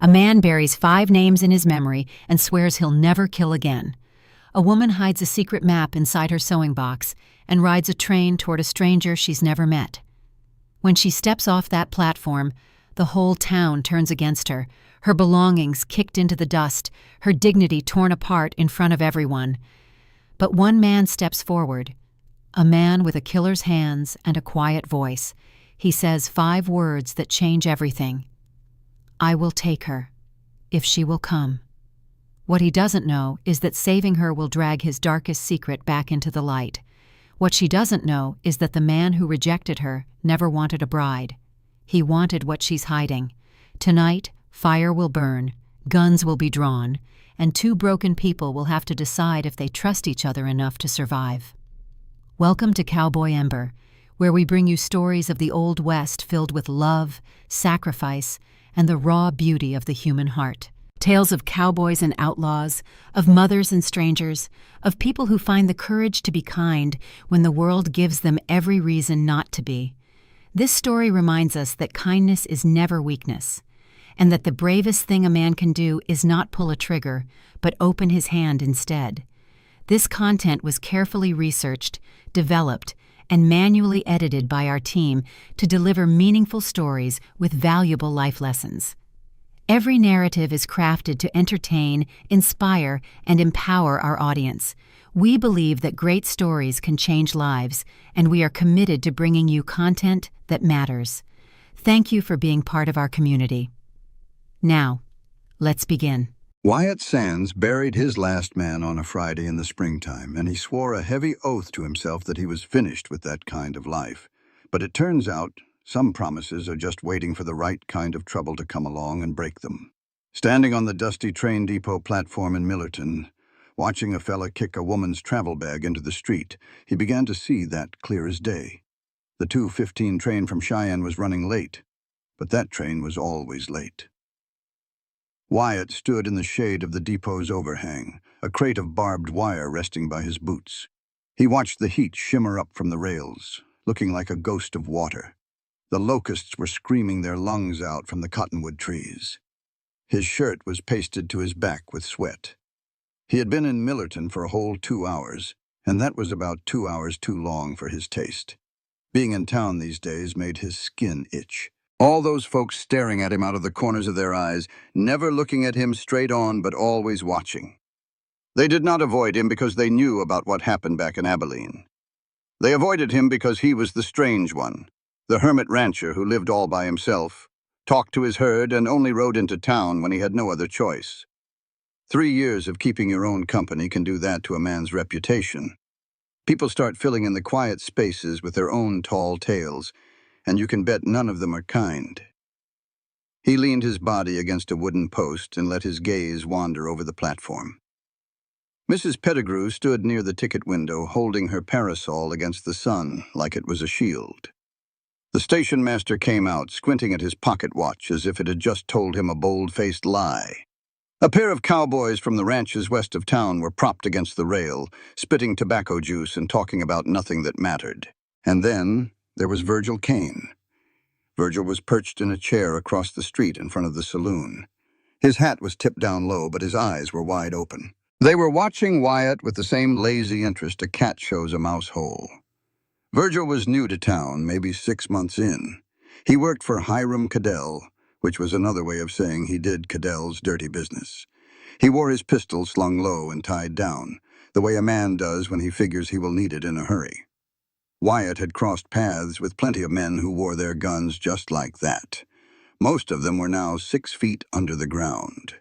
A man buries 5 names in his memory and swears he'll never kill again. A woman hides a secret map inside her sewing box and rides a train toward a stranger she's never met. When she steps off that platform, the whole town turns against her, her belongings kicked into the dust, her dignity torn apart in front of everyone. But one man steps forward, a man with a killer's hands and a quiet voice. He says 5 words that change everything. I will take her, if she will come. What he doesn't know is that saving her will drag his darkest secret back into the light. What she doesn't know is that the man who rejected her never wanted a bride. He wanted what she's hiding. Tonight, fire will burn, guns will be drawn, and 2 broken people will have to decide if they trust each other enough to survive. Welcome to Cowboy Ember, where we bring you stories of the Old West filled with love, sacrifice, and the raw beauty of the human heart. Tales of cowboys and outlaws, of mothers and strangers, of people who find the courage to be kind when the world gives them every reason not to be. This story reminds us that kindness is never weakness, and that the bravest thing a man can do is not pull a trigger, but open his hand instead. This content was carefully researched, developed, and manually edited by our team to deliver meaningful stories with valuable life lessons. Every narrative is crafted to entertain, inspire, and empower our audience. We believe that great stories can change lives, and we are committed to bringing you content that matters. Thank you for being part of our community. Now, let's begin. Wyatt Sands buried his last man on a Friday in the springtime, and he swore a heavy oath to himself that he was finished with that kind of life. But it turns out, some promises are just waiting for the right kind of trouble to come along and break them. Standing on the dusty train depot platform in Millerton, watching a fella kick a woman's travel bag into the street, he began to see that clear as day. The 2:15 train from Cheyenne was running late, but that train was always late. Wyatt stood in the shade of the depot's overhang, a crate of barbed wire resting by his boots. He watched the heat shimmer up from the rails, looking like a ghost of water. The locusts were screaming their lungs out from the cottonwood trees. His shirt was pasted to his back with sweat. He had been in Millerton for a whole 2 hours, and that was about 2 hours too long for his taste. Being in town these days made his skin itch. All those folks staring at him out of the corners of their eyes, never looking at him straight on but always watching. They did not avoid him because they knew about what happened back in Abilene. They avoided him because he was the strange one, the hermit rancher who lived all by himself, talked to his herd, and only rode into town when he had no other choice. 3 years of keeping your own company can do that to a man's reputation. People start filling in the quiet spaces with their own tall tales, and you can bet none of them are kind. He leaned his body against a wooden post and let his gaze wander over the platform. Mrs. Pettigrew stood near the ticket window, holding her parasol against the sun like it was a shield. The station master came out, squinting at his pocket watch as if it had just told him a bold-faced lie. A pair of cowboys from the ranches west of town were propped against the rail, spitting tobacco juice and talking about nothing that mattered. And then there was Virgil Kane. Virgil was perched in a chair across the street in front of the saloon. His hat was tipped down low, but his eyes were wide open. They were watching Wyatt with the same lazy interest a cat shows a mouse hole. Virgil was new to town, maybe 6 months in. He worked for Hiram Cadell, which was another way of saying he did Cadell's dirty business. He wore his pistol slung low and tied down, the way a man does when he figures he will need it in a hurry. Wyatt had crossed paths with plenty of men who wore their guns just like that. Most of them were now 6 feet under the ground.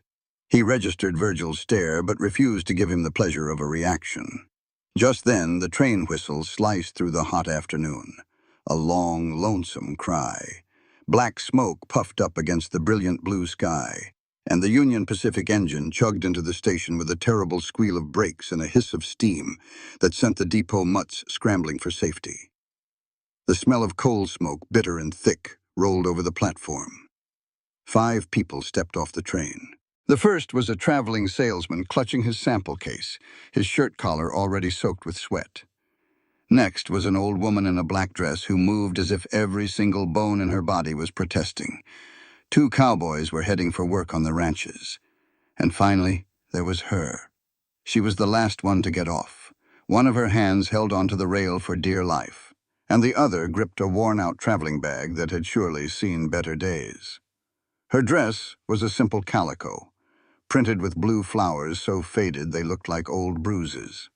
He registered Virgil's stare, but refused to give him the pleasure of a reaction. Just then, the train whistle sliced through the hot afternoon. A long, lonesome cry. Black smoke puffed up against the brilliant blue sky, and the Union Pacific engine chugged into the station with a terrible squeal of brakes and a hiss of steam that sent the depot mutts scrambling for safety. The smell of coal smoke, bitter and thick, rolled over the platform. 5 people stepped off the train. The first was a traveling salesman clutching his sample case, his shirt collar already soaked with sweat. Next was an old woman in a black dress who moved as if every single bone in her body was protesting. 2 cowboys were heading for work on the ranches. And finally, there was her. She was the last one to get off. One of her hands held onto the rail for dear life, and the other gripped a worn-out traveling bag that had surely seen better days. Her dress was a simple calico, printed with blue flowers so faded they looked like old bruises.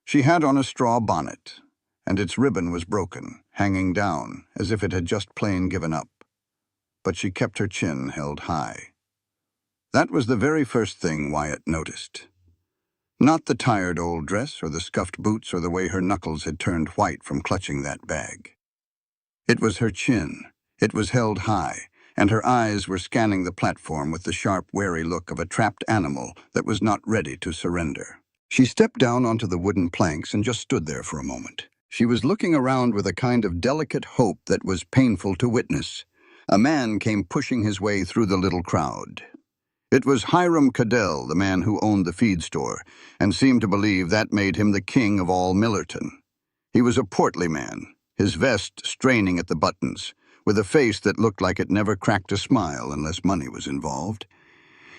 She had on a straw bonnet, and its ribbon was broken, hanging down, as if it had just plain given up. But she kept her chin held high. That was the very first thing Wyatt noticed. Not the tired old dress or the scuffed boots or the way her knuckles had turned white from clutching that bag. It was her chin. It was held high, and her eyes were scanning the platform with the sharp, wary look of a trapped animal that was not ready to surrender. She stepped down onto the wooden planks and just stood there for a moment. She was looking around with a kind of delicate hope that was painful to witness. A man came pushing his way through the little crowd. It was Hiram Cadell, the man who owned the feed store, and seemed to believe that made him the king of all Millerton. He was a portly man, his vest straining at the buttons, with a face that looked like it never cracked a smile unless money was involved.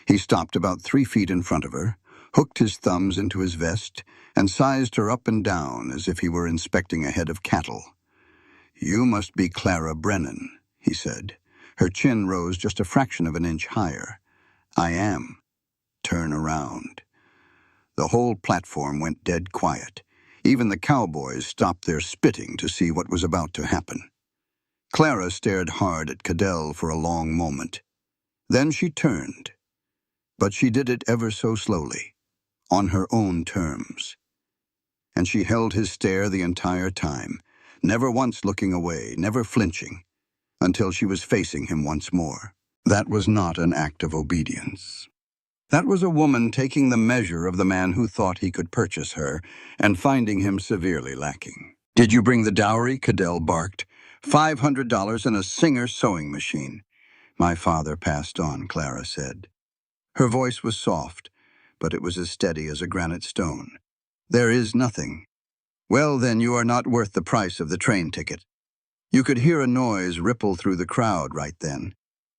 He stopped about 3 feet in front of her, hooked his thumbs into his vest, and sized her up and down as if he were inspecting a head of cattle. "You must be Clara Brennan," he said. Her chin rose just a fraction of an inch higher. "I am. Turn around." The whole platform went dead quiet. Even the cowboys stopped their spitting to see what was about to happen. Clara stared hard at Cadell for a long moment. Then she turned. But she did it ever so slowly, on her own terms. And she held his stare the entire time, never once looking away, never flinching, until she was facing him once more. That was not an act of obedience. That was a woman taking the measure of the man who thought he could purchase her and finding him severely lacking. "Did you bring the dowry?" Cadell barked. $500 and a Singer sewing machine." "My father passed on," Clara said. Her voice was soft, but it was as steady as a granite stone. "There is nothing." "Well, then you are not worth the price of the train ticket." You could hear a noise ripple through the crowd right then.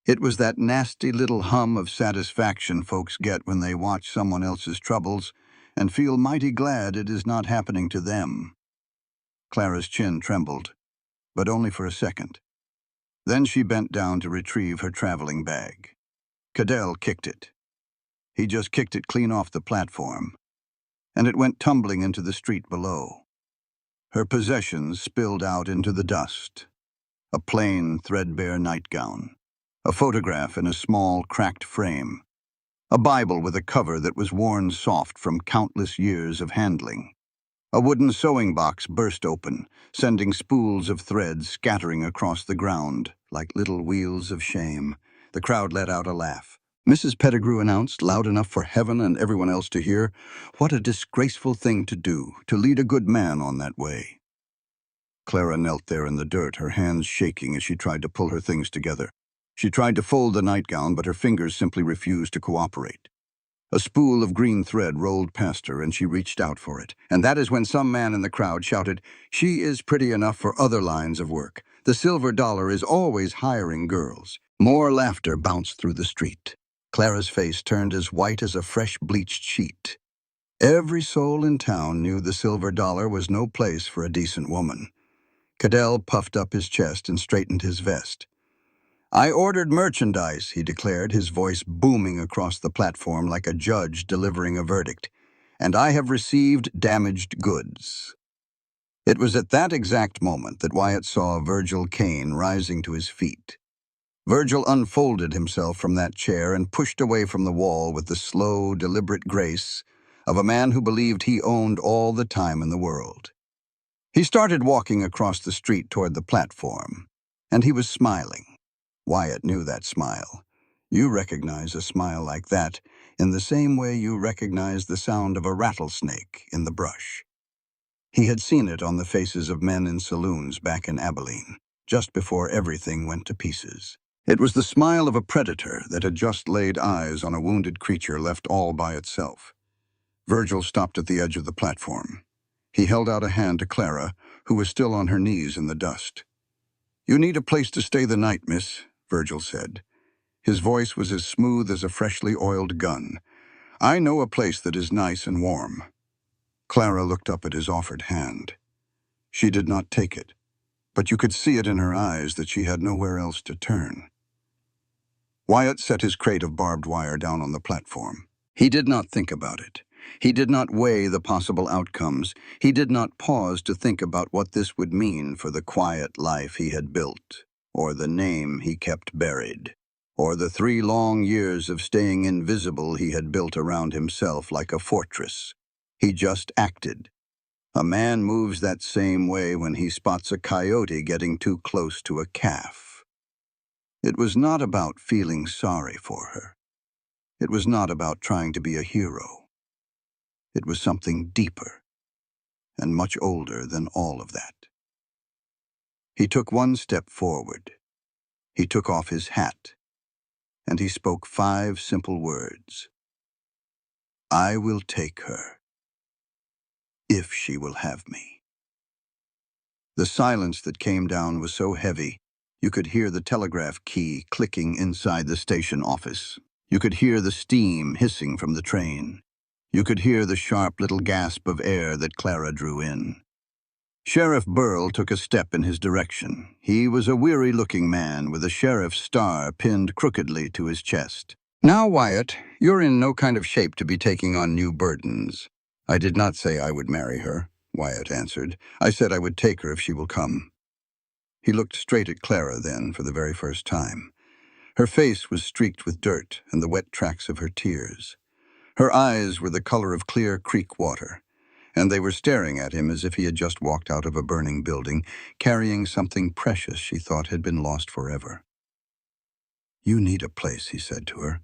It was that nasty little hum of satisfaction folks get when they watch someone else's troubles and feel mighty glad it is not happening to them. Clara's chin trembled, but only for a second. Then she bent down to retrieve her traveling bag. Cadell kicked it. He just kicked it clean off the platform, and it went tumbling into the street below. Her possessions spilled out into the dust. A plain, threadbare nightgown, a photograph in a small, cracked frame, a Bible with a cover that was worn soft from countless years of handling. A wooden sewing box burst open, sending spools of thread scattering across the ground like little wheels of shame. The crowd let out a laugh. Mrs. Pettigrew announced, loud enough for heaven and everyone else to hear, "What a disgraceful thing to do, to lead a good man on that way." Clara knelt there in the dirt, her hands shaking as she tried to pull her things together. She tried to fold the nightgown, but her fingers simply refused to cooperate. A spool of green thread rolled past her, and she reached out for it. And that is when some man in the crowd shouted, "She is pretty enough for other lines of work. The Silver Dollar is always hiring girls." More laughter bounced through the street. Clara's face turned as white as a fresh bleached sheet. Every soul in town knew the Silver Dollar was no place for a decent woman. Cadell puffed up his chest and straightened his vest. "I ordered merchandise," he declared, his voice booming across the platform like a judge delivering a verdict. "And I have received damaged goods." It was at that exact moment that Wyatt saw Virgil Kane rising to his feet. Virgil unfolded himself from that chair and pushed away from the wall with the slow, deliberate grace of a man who believed he owned all the time in the world. He started walking across the street toward the platform, and he was smiling. Wyatt knew that smile. You recognize a smile like that in the same way you recognize the sound of a rattlesnake in the brush. He had seen it on the faces of men in saloons back in Abilene, just before everything went to pieces. It was the smile of a predator that had just laid eyes on a wounded creature left all by itself. Virgil stopped at the edge of the platform. He held out a hand to Clara, who was still on her knees in the dust. "You need a place to stay the night, miss," Virgil said. His voice was as smooth as a freshly oiled gun. "I know a place that is nice and warm." Clara looked up at his offered hand. She did not take it, but you could see it in her eyes that she had nowhere else to turn. Wyatt set his crate of barbed wire down on the platform. He did not think about it. He did not weigh the possible outcomes. He did not pause to think about what this would mean for the quiet life he had built, or the name he kept buried, or the 3 long years of staying invisible he had built around himself like a fortress. He just acted. A man moves that same way when he spots a coyote getting too close to a calf. It was not about feeling sorry for her. It was not about trying to be a hero. It was something deeper and much older than all of that. He took one step forward. He took off his hat, and he spoke 5 simple words. "I will take her, if she will have me." The silence that came down was so heavy, you could hear the telegraph key clicking inside the station office. You could hear the steam hissing from the train. You could hear the sharp little gasp of air that Clara drew in. Sheriff Burl took a step in his direction. He was a weary-looking man with a sheriff's star pinned crookedly to his chest. "Now, Wyatt, you're in no kind of shape to be taking on new burdens." "I did not say I would marry her," Wyatt answered. "I said I would take her if she will come." He looked straight at Clara then for the very first time. Her face was streaked with dirt and the wet tracks of her tears. Her eyes were the color of clear creek water, and they were staring at him as if he had just walked out of a burning building, carrying something precious she thought had been lost forever. "You need a place," he said to her.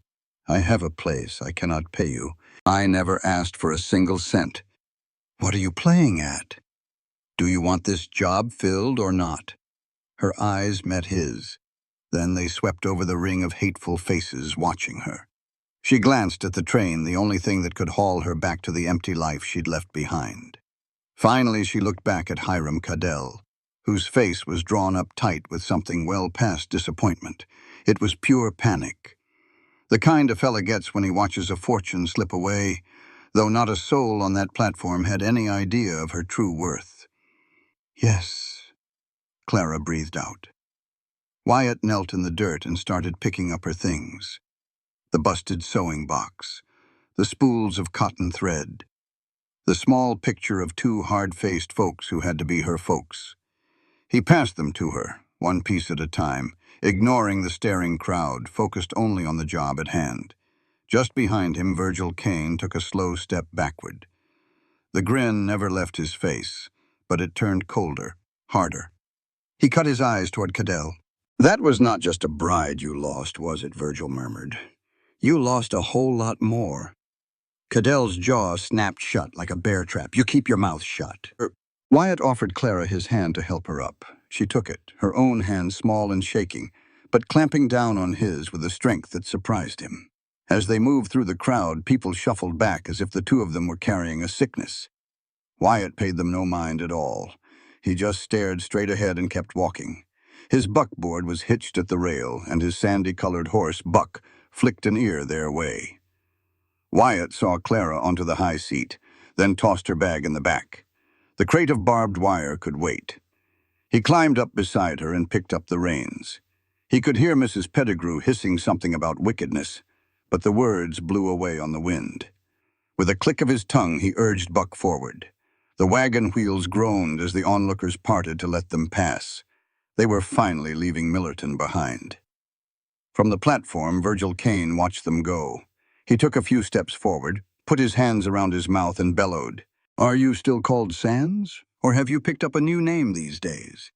"I have a place. I cannot pay you. I never asked for a single cent." "What are you playing at? Do you want this job filled or not?" Her eyes met his. Then they swept over the ring of hateful faces watching her. She glanced at the train, the only thing that could haul her back to the empty life she'd left behind. Finally, she looked back at Hiram Cadell, whose face was drawn up tight with something well past disappointment. It was pure panic. The kind a fella gets when he watches a fortune slip away, though not a soul on that platform had any idea of her true worth. "Yes," Clara breathed out. Wyatt knelt in the dirt and started picking up her things. The busted sewing box, the spools of cotton thread, the small picture of 2 hard-faced folks who had to be her folks. He passed them to her, one piece at a time, ignoring the staring crowd, focused only on the job at hand. Just behind him, Virgil Kane took a slow step backward. The grin never left his face, but it turned colder, harder. He cut his eyes toward Cadell. "That was not just a bride you lost, was it?" Virgil murmured. "You lost a whole lot more." Cadell's jaw snapped shut like a bear trap. "You keep your mouth shut." Wyatt offered Clara his hand to help her up. She took it, her own hand small and shaking, but clamping down on his with a strength that surprised him. As they moved through the crowd, people shuffled back as if the 2 of them were carrying a sickness. Wyatt paid them no mind at all. He just stared straight ahead and kept walking. His buckboard was hitched at the rail, and his sandy-colored horse, Buck, flicked an ear their way. Wyatt saw Clara onto the high seat, then tossed her bag in the back. The crate of barbed wire could wait. He climbed up beside her and picked up the reins. He could hear Mrs. Pettigrew hissing something about wickedness, but the words blew away on the wind. With a click of his tongue, he urged Buck forward. The wagon wheels groaned as the onlookers parted to let them pass. They were finally leaving Millerton behind. From the platform, Virgil Kane watched them go. He took a few steps forward, put his hands around his mouth and bellowed, "Are you still called Sands, or have you picked up a new name these days?"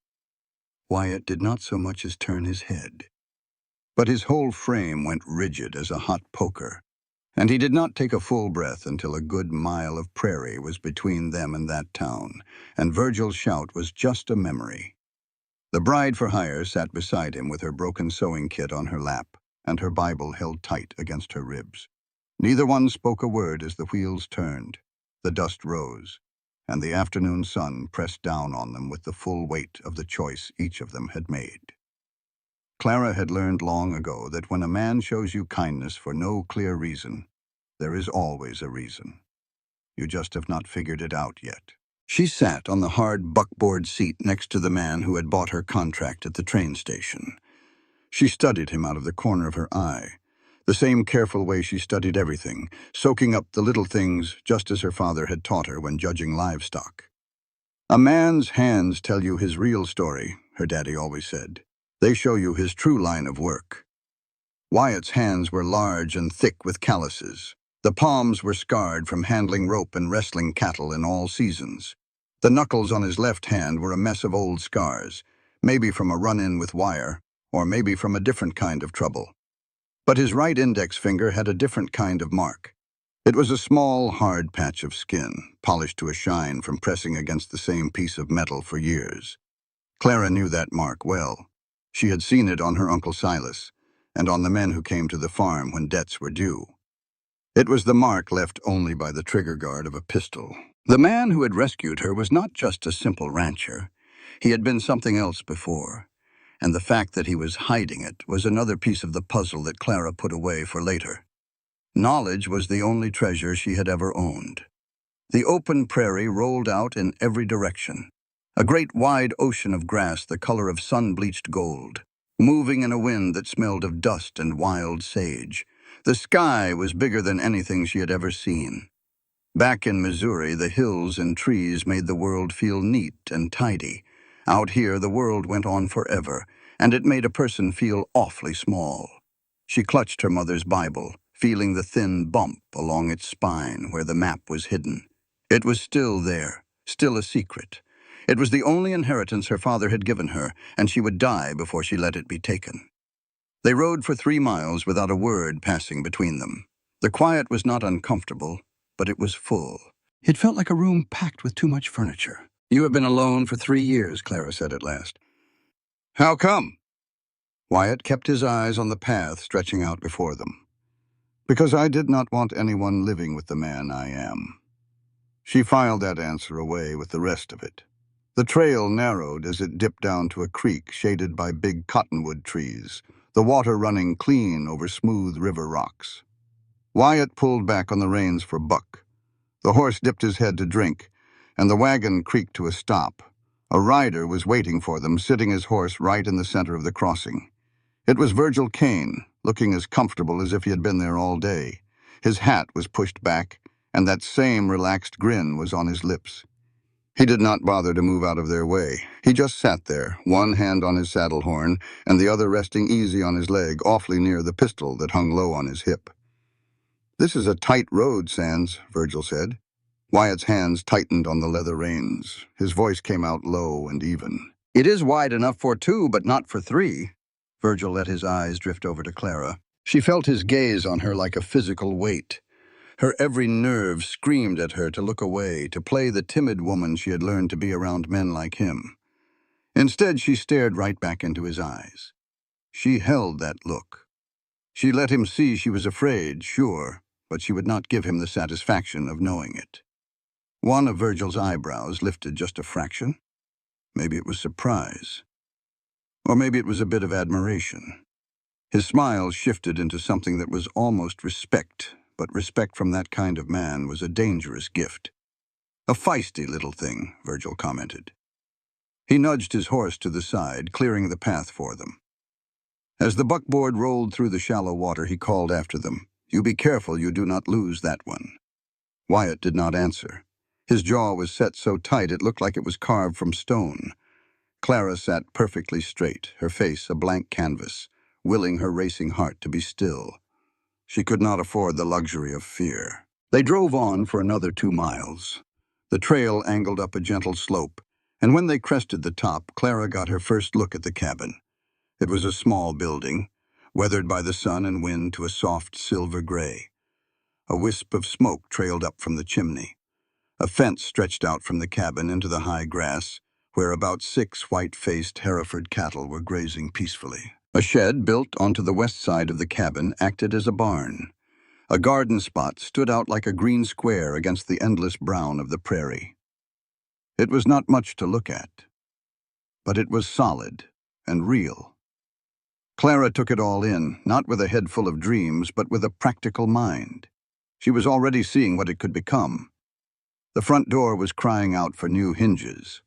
Wyatt did not so much as turn his head, but his whole frame went rigid as a hot poker, and he did not take a full breath until a good mile of prairie was between them and that town, and Virgil's shout was just a memory. The bride for hire sat beside him with her broken sewing kit on her lap and her Bible held tight against her ribs. Neither one spoke a word as the wheels turned. The dust rose, and the afternoon sun pressed down on them with the full weight of the choice each of them had made. Clara had learned long ago that when a man shows you kindness for no clear reason, there is always a reason. You just have not figured it out yet. She sat on the hard buckboard seat next to the man who had bought her contract at the train station. She studied him out of the corner of her eye, the same careful way she studied everything, soaking up the little things just as her father had taught her when judging livestock. A man's hands tell you his real story, her daddy always said. They show you his true line of work. Wyatt's hands were large and thick with calluses. The palms were scarred from handling rope and wrestling cattle in all seasons. The knuckles on his left hand were a mess of old scars, maybe from a run-in with wire, or maybe from a different kind of trouble. But his right index finger had a different kind of mark. It was a small, hard patch of skin, polished to a shine from pressing against the same piece of metal for years. Clara knew that mark well. She had seen it on her Uncle Silas, and on the men who came to the farm when debts were due. It was the mark left only by the trigger guard of a pistol. The man who had rescued her was not just a simple rancher. He had been something else before, and the fact that he was hiding it was another piece of the puzzle that Clara put away for later. Knowledge was the only treasure she had ever owned. The open prairie rolled out in every direction, a great wide ocean of grass the color of sun-bleached gold, moving in a wind that smelled of dust and wild sage. The sky was bigger than anything she had ever seen. Back in Missouri, the hills and trees made the world feel neat and tidy. Out here, the world went on forever, and it made a person feel awfully small. She clutched her mother's Bible, feeling the thin bump along its spine where the map was hidden. It was still there, still a secret. It was the only inheritance her father had given her, and she would die before she let it be taken. They rode for 3 miles without a word passing between them. The quiet was not uncomfortable, but it was full. It felt like a room packed with too much furniture. "You have been alone for 3 years, Clara said at last. "How come?" Wyatt kept his eyes on the path stretching out before them. "Because I did not want anyone living with the man I am." She filed that answer away with the rest of it. The trail narrowed as it dipped down to a creek shaded by big cottonwood trees, the water running clean over smooth river rocks. Wyatt pulled back on the reins for Buck. The horse dipped his head to drink, and the wagon creaked to a stop. A rider was waiting for them, sitting his horse right in the center of the crossing. It was Virgil Kane, looking as comfortable as if he had been there all day. His hat was pushed back, and that same relaxed grin was on his lips. He did not bother to move out of their way. He just sat there, one hand on his saddle horn, and the other resting easy on his leg, awfully near the pistol that hung low on his hip. "This is a tight road, Sands," Virgil said. Wyatt's hands tightened on the leather reins. His voice came out low and even. "It is wide enough for 2, but not for 3. Virgil let his eyes drift over to Clara. She felt his gaze on her like a physical weight. Her every nerve screamed at her to look away, to play the timid woman she had learned to be around men like him. Instead, she stared right back into his eyes. She held that look. She let him see she was afraid, sure, but she would not give him the satisfaction of knowing it. One of Virgil's eyebrows lifted just a fraction. Maybe it was surprise. Or maybe it was a bit of admiration. His smile shifted into something that was almost respect, but respect from that kind of man was a dangerous gift. "A feisty little thing," Virgil commented. He nudged his horse to the side, clearing the path for them. As the buckboard rolled through the shallow water, he called after them, "You be careful you do not lose that one." Wyatt did not answer. His jaw was set so tight it looked like it was carved from stone. Clara sat perfectly straight, her face a blank canvas, willing her racing heart to be still. She could not afford the luxury of fear. They drove on for another 2 miles. The trail angled up a gentle slope, and when they crested the top, Clara got her first look at the cabin. It was a small building, weathered by the sun and wind to a soft silver gray. A wisp of smoke trailed up from the chimney. A fence stretched out from the cabin into the high grass, where about 6 white-faced Hereford cattle were grazing peacefully. A shed built onto the west side of the cabin acted as a barn. A garden spot stood out like a green square against the endless brown of the prairie. It was not much to look at, but it was solid and real. Clara took it all in, not with a head full of dreams, but with a practical mind. She was already seeing what it could become. The front door was crying out for new hinges.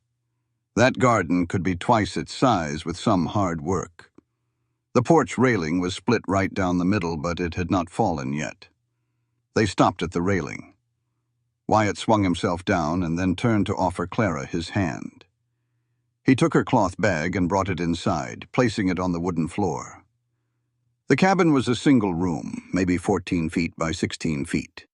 That garden could be twice its size with some hard work. The porch railing was split right down the middle, but it had not fallen yet. They stopped at the railing. Wyatt swung himself down and then turned to offer Clara his hand. He took her cloth bag and brought it inside, placing it on the wooden floor. The cabin was a single room, maybe 14 feet by 16 feet.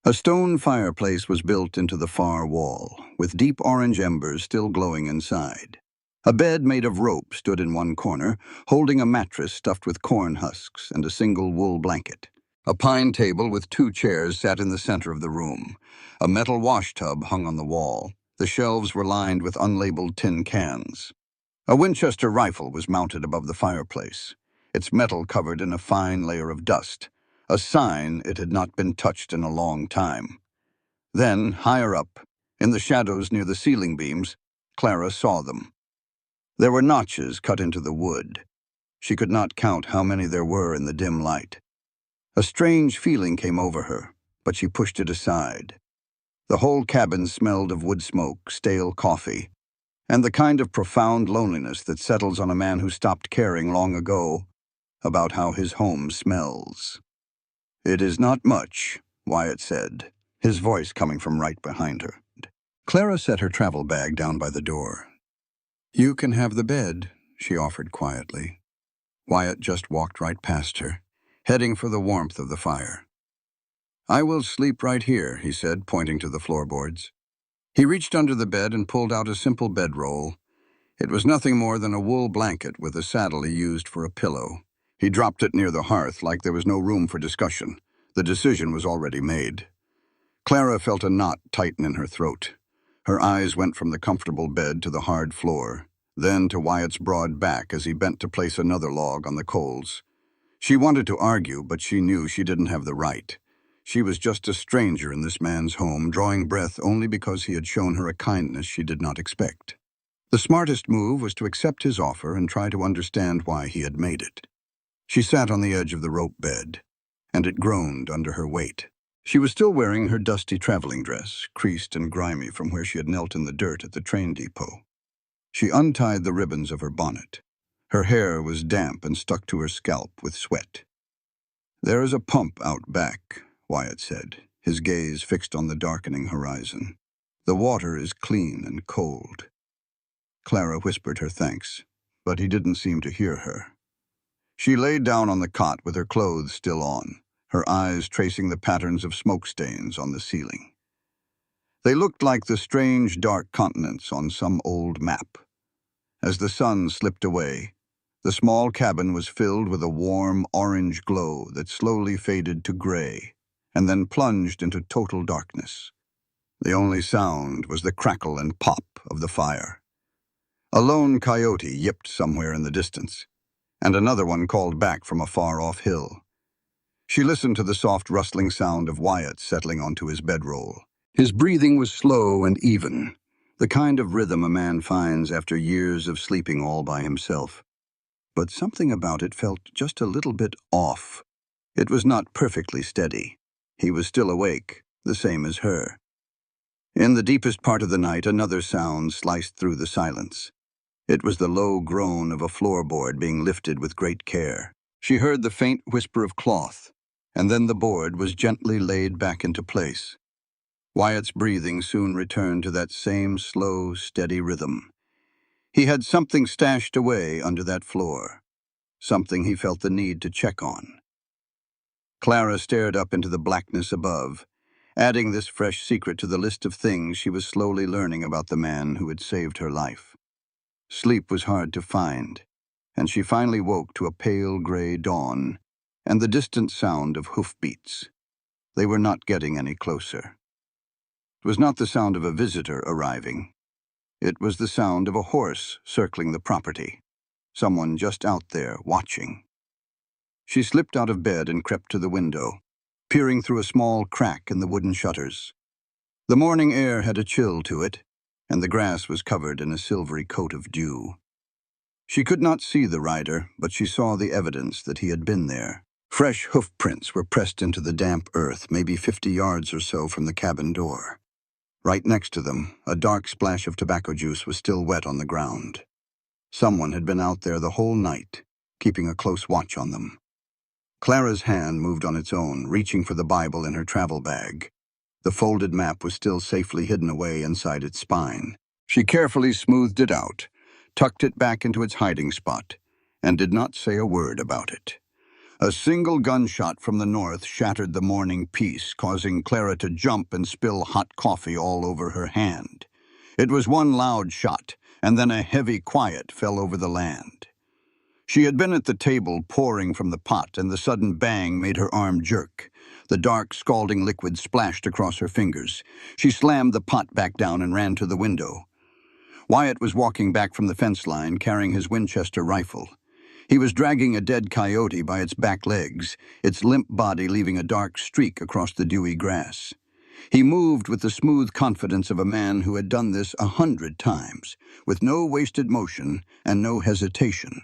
A stone fireplace was built into the far wall, with deep orange embers still glowing inside. A bed made of rope stood in one corner, holding a mattress stuffed with corn husks and a single wool blanket. A pine table with 2 chairs sat in the center of the room. A metal wash tub hung on the wall. The shelves were lined with unlabeled tin cans. A Winchester rifle was mounted above the fireplace, its metal covered in a fine layer of dust, a sign it had not been touched in a long time. Then, higher up, in the shadows near the ceiling beams, Clara saw them. There were notches cut into the wood. She could not count how many there were in the dim light. A strange feeling came over her, but she pushed it aside. The whole cabin smelled of wood smoke, stale coffee, and the kind of profound loneliness that settles on a man who stopped caring long ago about how his home smells. "It is not much," Wyatt said, his voice coming from right behind her. Clara set her travel bag down by the door. "You can have the bed," she offered quietly. Wyatt just walked right past her, heading for the warmth of the fire. "I will sleep right here," he said, pointing to the floorboards. He reached under the bed and pulled out a simple bedroll. It was nothing more than a wool blanket with a saddle he used for a pillow. He dropped it near the hearth like there was no room for discussion. The decision was already made. Clara felt a knot tighten in her throat. Her eyes went from the comfortable bed to the hard floor, then to Wyatt's broad back as he bent to place another log on the coals. She wanted to argue, but she knew she didn't have the right. She was just a stranger in this man's home, drawing breath only because he had shown her a kindness she did not expect. The smartest move was to accept his offer and try to understand why he had made it. She sat on the edge of the rope bed, and it groaned under her weight. She was still wearing her dusty traveling dress, creased and grimy from where she had knelt in the dirt at the train depot. She untied the ribbons of her bonnet. Her hair was damp and stuck to her scalp with sweat. "There is a pump out back," Wyatt said, his gaze fixed on the darkening horizon. "The water is clean and cold." Clara whispered her thanks, but he didn't seem to hear her. She laid down on the cot with her clothes still on, her eyes tracing the patterns of smoke stains on the ceiling. They looked like the strange dark continents on some old map. As the sun slipped away, the small cabin was filled with a warm orange glow that slowly faded to gray and then plunged into total darkness. The only sound was the crackle and pop of the fire. A lone coyote yipped somewhere in the distance, and another one called back from a far-off hill. She listened to the soft rustling sound of Wyatt settling onto his bedroll. His breathing was slow and even, the kind of rhythm a man finds after years of sleeping all by himself. But something about it felt just a little bit off. It was not perfectly steady. He was still awake, the same as her. In the deepest part of the night, another sound sliced through the silence. It was the low groan of a floorboard being lifted with great care. She heard the faint whisper of cloth, and then the board was gently laid back into place. Wyatt's breathing soon returned to that same slow, steady rhythm. He had something stashed away under that floor, something he felt the need to check on. Clara stared up into the blackness above, adding this fresh secret to the list of things she was slowly learning about the man who had saved her life. Sleep was hard to find, and she finally woke to a pale gray dawn and the distant sound of hoofbeats. They were not getting any closer. It was not the sound of a visitor arriving. It was the sound of a horse circling the property, someone just out there watching. She slipped out of bed and crept to the window, peering through a small crack in the wooden shutters. The morning air had a chill to it, and the grass was covered in a silvery coat of dew. She could not see the rider, but she saw the evidence that he had been there. Fresh hoof prints were pressed into the damp earth, maybe 50 yards or so from the cabin door. Right next to them, a dark splash of tobacco juice was still wet on the ground. Someone had been out there the whole night, keeping a close watch on them. Clara's hand moved on its own, reaching for the Bible in her travel bag. The folded map was still safely hidden away inside its spine. She carefully smoothed it out, tucked it back into its hiding spot, and did not say a word about it. A single gunshot from the north shattered the morning peace, causing Clara to jump and spill hot coffee all over her hand. It was one loud shot, and then a heavy quiet fell over the land. She had been at the table pouring from the pot, and the sudden bang made her arm jerk. The dark, scalding liquid splashed across her fingers. She slammed the pot back down and ran to the window. Wyatt was walking back from the fence line, carrying his Winchester rifle. He was dragging a dead coyote by its back legs, its limp body leaving a dark streak across the dewy grass. He moved with the smooth confidence of a man who had done this 100 times, with no wasted motion and no hesitation.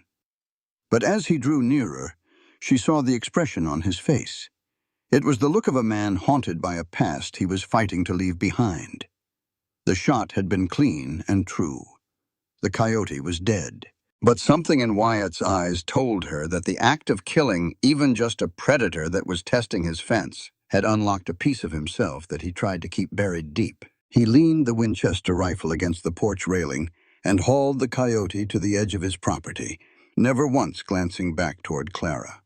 But as he drew nearer, she saw the expression on his face. It was the look of a man haunted by a past he was fighting to leave behind. The shot had been clean and true. The coyote was dead. But something in Wyatt's eyes told her that the act of killing even just a predator that was testing his fence had unlocked a piece of himself that he tried to keep buried deep. He leaned the Winchester rifle against the porch railing and hauled the coyote to the edge of his property, never once glancing back toward Clara.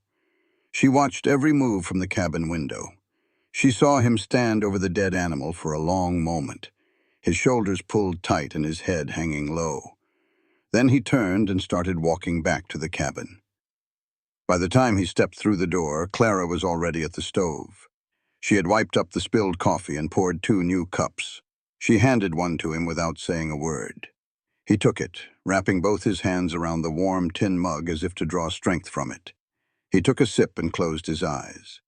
She watched every move from the cabin window. She saw him stand over the dead animal for a long moment, his shoulders pulled tight and his head hanging low. Then he turned and started walking back to the cabin. By the time he stepped through the door, Clara was already at the stove. She had wiped up the spilled coffee and poured 2 new cups. She handed one to him without saying a word. He took it, wrapping both his hands around the warm tin mug as if to draw strength from it. He took a sip and closed his eyes.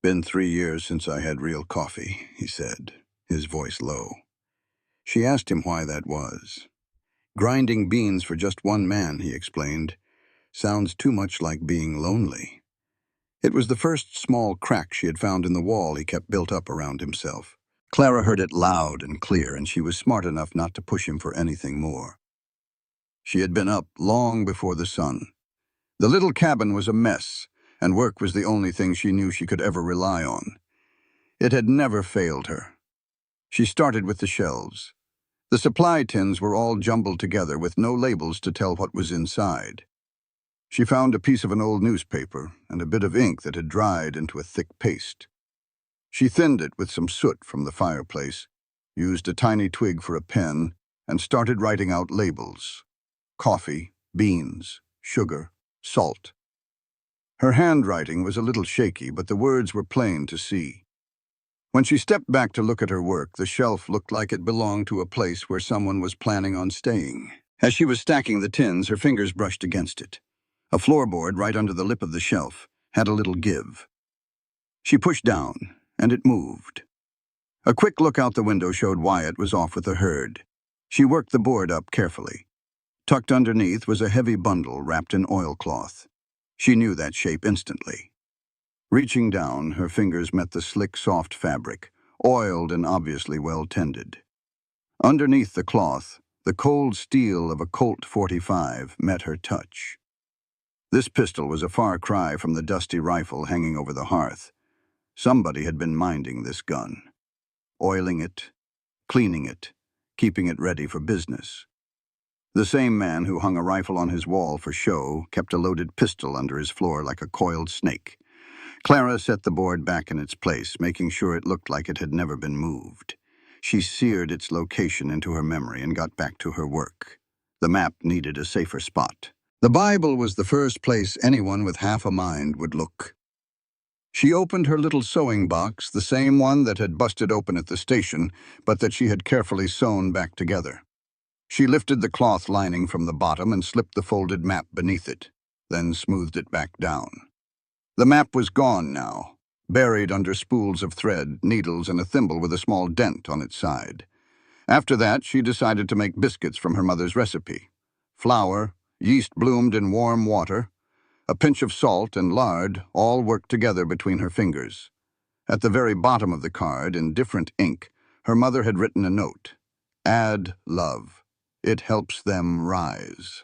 "Been 3 years since I had real coffee," he said, his voice low. She asked him why that was. "Grinding beans for just one man," he explained, "sounds too much like being lonely." It was the first small crack she had found in the wall he kept built up around himself. Clara heard it loud and clear, and she was smart enough not to push him for anything more. She had been up long before the sun. The little cabin was a mess, and work was the only thing she knew she could ever rely on. It had never failed her. She started with the shelves. The supply tins were all jumbled together with no labels to tell what was inside. She found a piece of an old newspaper and a bit of ink that had dried into a thick paste. She thinned it with some soot from the fireplace, used a tiny twig for a pen, and started writing out labels: coffee, beans, sugar, salt. Her handwriting was a little shaky, but the words were plain to see. When she stepped back to look at her work, the shelf looked like it belonged to a place where someone was planning on staying. As she was stacking the tins, her fingers brushed against it. A floorboard right under the lip of the shelf had a little give. She pushed down, and it moved. A quick look out the window showed Wyatt was off with the herd. She worked the board up carefully. Tucked underneath was a heavy bundle wrapped in oilcloth. She knew that shape instantly. Reaching down, her fingers met the slick, soft fabric, oiled and obviously well-tended. Underneath the cloth, the cold steel of a Colt .45 met her touch. This pistol was a far cry from the dusty rifle hanging over the hearth. Somebody had been minding this gun, oiling it, cleaning it, keeping it ready for business. The same man who hung a rifle on his wall for show kept a loaded pistol under his floor like a coiled snake. Clara set the board back in its place, making sure it looked like it had never been moved. She seared its location into her memory and got back to her work. The map needed a safer spot. The Bible was the first place anyone with half a mind would look. She opened her little sewing box, the same one that had busted open at the station, but that she had carefully sewn back together. She lifted the cloth lining from the bottom and slipped the folded map beneath it, then smoothed it back down. The map was gone now, buried under spools of thread, needles, and a thimble with a small dent on its side. After that, she decided to make biscuits from her mother's recipe. flour, yeast bloomed in warm water, a pinch of salt and lard all worked together between her fingers. At the very bottom of the card, in different ink, her mother had written a note. Add love. It helps them rise.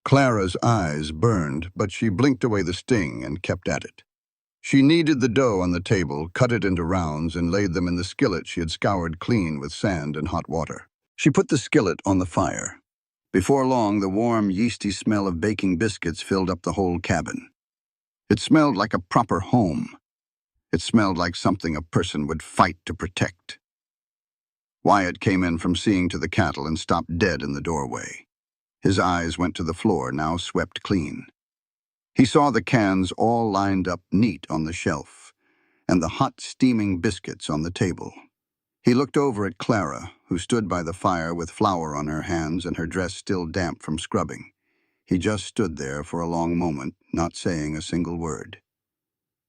Clara's eyes burned, but she blinked away the sting and kept at it. She kneaded the dough on the table, cut it into rounds, and laid them in the skillet she had scoured clean with sand and hot water. She put the skillet on the fire. Before long, the warm, yeasty smell of baking biscuits filled up the whole cabin. It smelled like a proper home. It smelled like something a person would fight to protect. Wyatt came in from seeing to the cattle and stopped dead in the doorway. His eyes went to the floor, now swept clean. He saw the cans all lined up neat on the shelf, and the hot, steaming biscuits on the table. He looked over at Clara, who stood by the fire with flour on her hands and her dress still damp from scrubbing. He just stood there for a long moment, not saying a single word.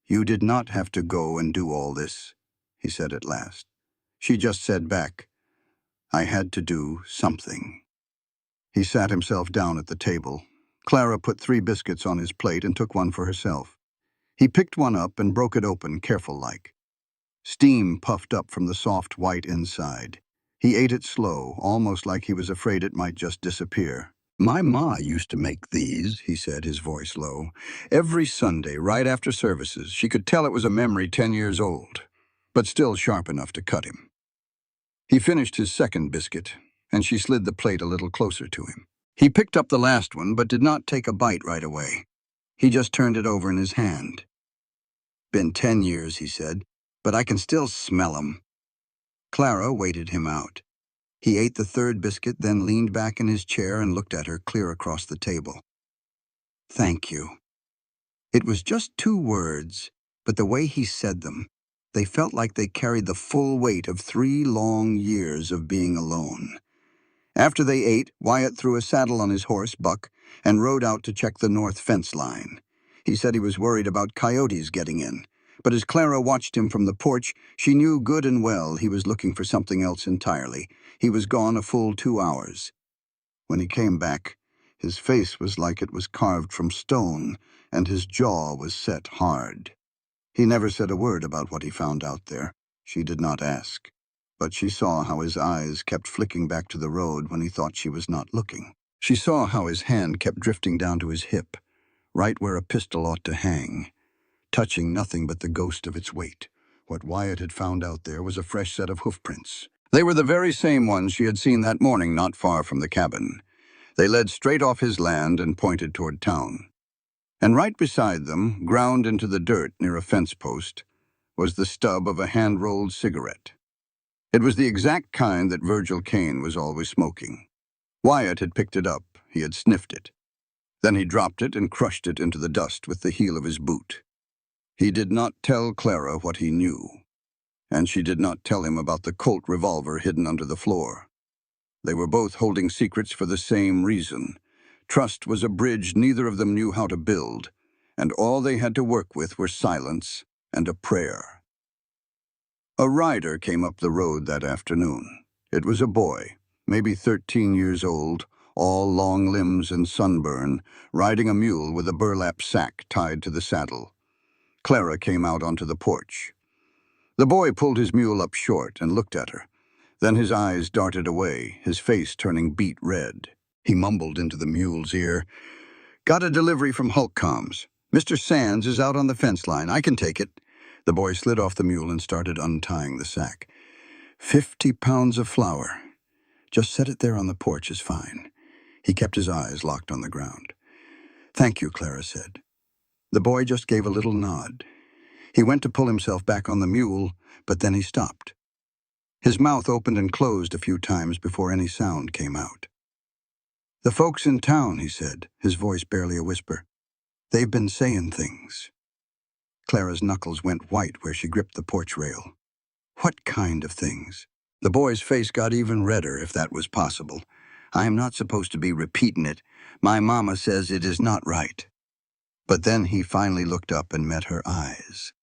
"You did not have to go and do all this," he said at last. She just said back, "I had to do something." He sat himself down at the table. Clara put 3 biscuits on his plate and took one for herself. He picked one up and broke it open, careful-like. Steam puffed up from the soft white inside. He ate it slow, almost like he was afraid it might just disappear. "My ma used to make these," he said, his voice low. "Every Sunday, right after services. She could tell it was a memory 10 years old, but still sharp enough to cut him." He finished his second biscuit, and she slid the plate a little closer to him. He picked up the last one, but did not take a bite right away. He just turned it over in his hand. "Been 10 years, he said, "but I can still smell 'em." Clara waited him out. He ate the third biscuit, then leaned back in his chair and looked at her clear across the table. "Thank you." It was just 2 words, but the way he said them, they felt like they carried the full weight of 3 long years of being alone. After they ate, Wyatt threw a saddle on his horse, Buck, and rode out to check the north fence line. He said he was worried about coyotes getting in, but as Clara watched him from the porch, she knew good and well he was looking for something else entirely. He was gone a full 2 hours. When he came back, his face was like it was carved from stone, and his jaw was set hard. He never said a word about what he found out there. She did not ask. But she saw how his eyes kept flicking back to the road when he thought she was not looking. She saw how his hand kept drifting down to his hip, right where a pistol ought to hang, touching nothing but the ghost of its weight. What Wyatt had found out there was a fresh set of hoofprints. They were the very same ones she had seen that morning not far from the cabin. They led straight off his land and pointed toward town. And right beside them, ground into the dirt near a fence post, was the stub of a hand-rolled cigarette. It was the exact kind that Virgil Kane was always smoking. Wyatt had picked it up. He had sniffed it. Then he dropped it and crushed it into the dust with the heel of his boot. He did not tell Clara what he knew, and she did not tell him about the Colt revolver hidden under the floor. They were both holding secrets for the same reason. Trust was a bridge neither of them knew how to build, and all they had to work with were silence and a prayer. A rider came up the road that afternoon. It was a boy, maybe 13 years old, all long limbs and sunburn, riding a mule with a burlap sack tied to the saddle. Clara came out onto the porch. The boy pulled his mule up short and looked at her. Then his eyes darted away, his face turning beet red. He mumbled into the mule's ear, "Got a delivery from Hulk Comms. Mr. Sands is out on the fence line. I can take it." The boy slid off the mule and started untying the sack. 50 pounds of flour. Just set it there on the porch is fine. He kept his eyes locked on the ground. "Thank you," Clara said. The boy just gave a little nod. He went to pull himself back on the mule, but then he stopped. His mouth opened and closed a few times before any sound came out. "The folks in town," he said, his voice barely a whisper. "They've been saying things." Clara's knuckles went white where she gripped the porch rail. "What kind of things?" The boy's face got even redder, if that was possible. "I am not supposed to be repeating it. My mama says it is not right." But then he finally looked up and met her eyes.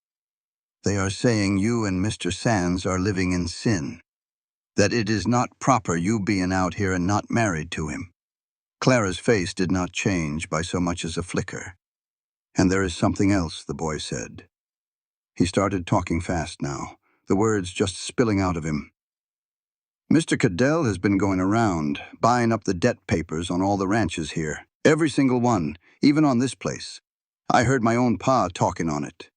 "They are saying you and Mr. Sands are living in sin. That it is not proper you being out here and not married to him." Clara's face did not change by so much as a flicker. "And there is something else," the boy said. He started talking fast now, the words just spilling out of him. "Mr. Cadell has been going around, buying up the debt papers on all the ranches here. Every single one, even on this place. I heard my own pa talking on it."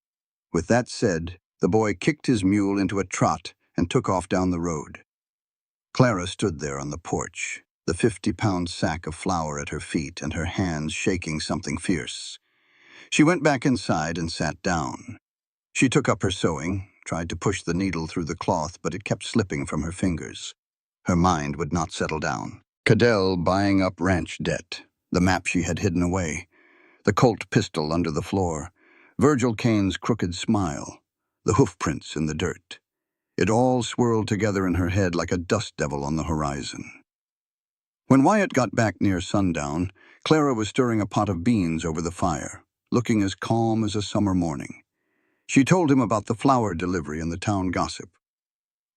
With that said, the boy kicked his mule into a trot and took off down the road. Clara stood there on the porch, the 50-pound sack of flour at her feet and her hands shaking something fierce. She went back inside and sat down. She took up her sewing, tried to push the needle through the cloth, but it kept slipping from her fingers. Her mind would not settle down. Cadell buying up ranch debt, the map she had hidden away, the Colt pistol under the floor, Virgil Kane's crooked smile, the hoofprints in the dirt. It all swirled together in her head like a dust devil on the horizon. When Wyatt got back near sundown, Clara was stirring a pot of beans over the fire, looking as calm as a summer morning. She told him about the flour delivery and the town gossip.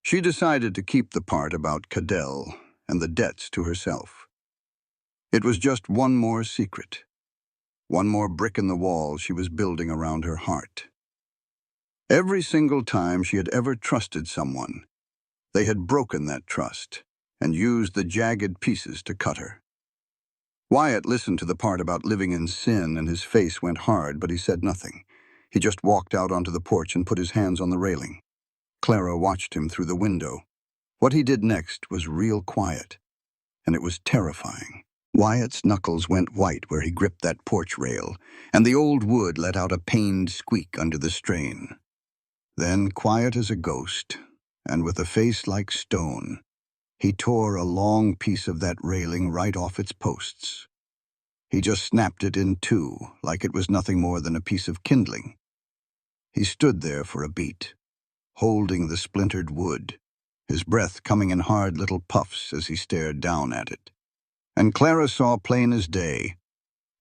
She decided to keep the part about Cadell and the debts to herself. It was just one more secret, one more brick in the wall she was building around her heart. Every single time she had ever trusted someone, they had broken that trust and used the jagged pieces to cut her. Wyatt listened to the part about living in sin and his face went hard, but he said nothing. He just walked out onto the porch and put his hands on the railing. Clara watched him through the window. What he did next was real quiet, and it was terrifying. Wyatt's knuckles went white where he gripped that porch rail, and the old wood let out a pained squeak under the strain. Then, quiet as a ghost, and with a face like stone, he tore a long piece of that railing right off its posts. He just snapped it in two, like it was nothing more than a piece of kindling. He stood there for a beat, holding the splintered wood, his breath coming in hard little puffs as he stared down at it. And Clara saw plain as day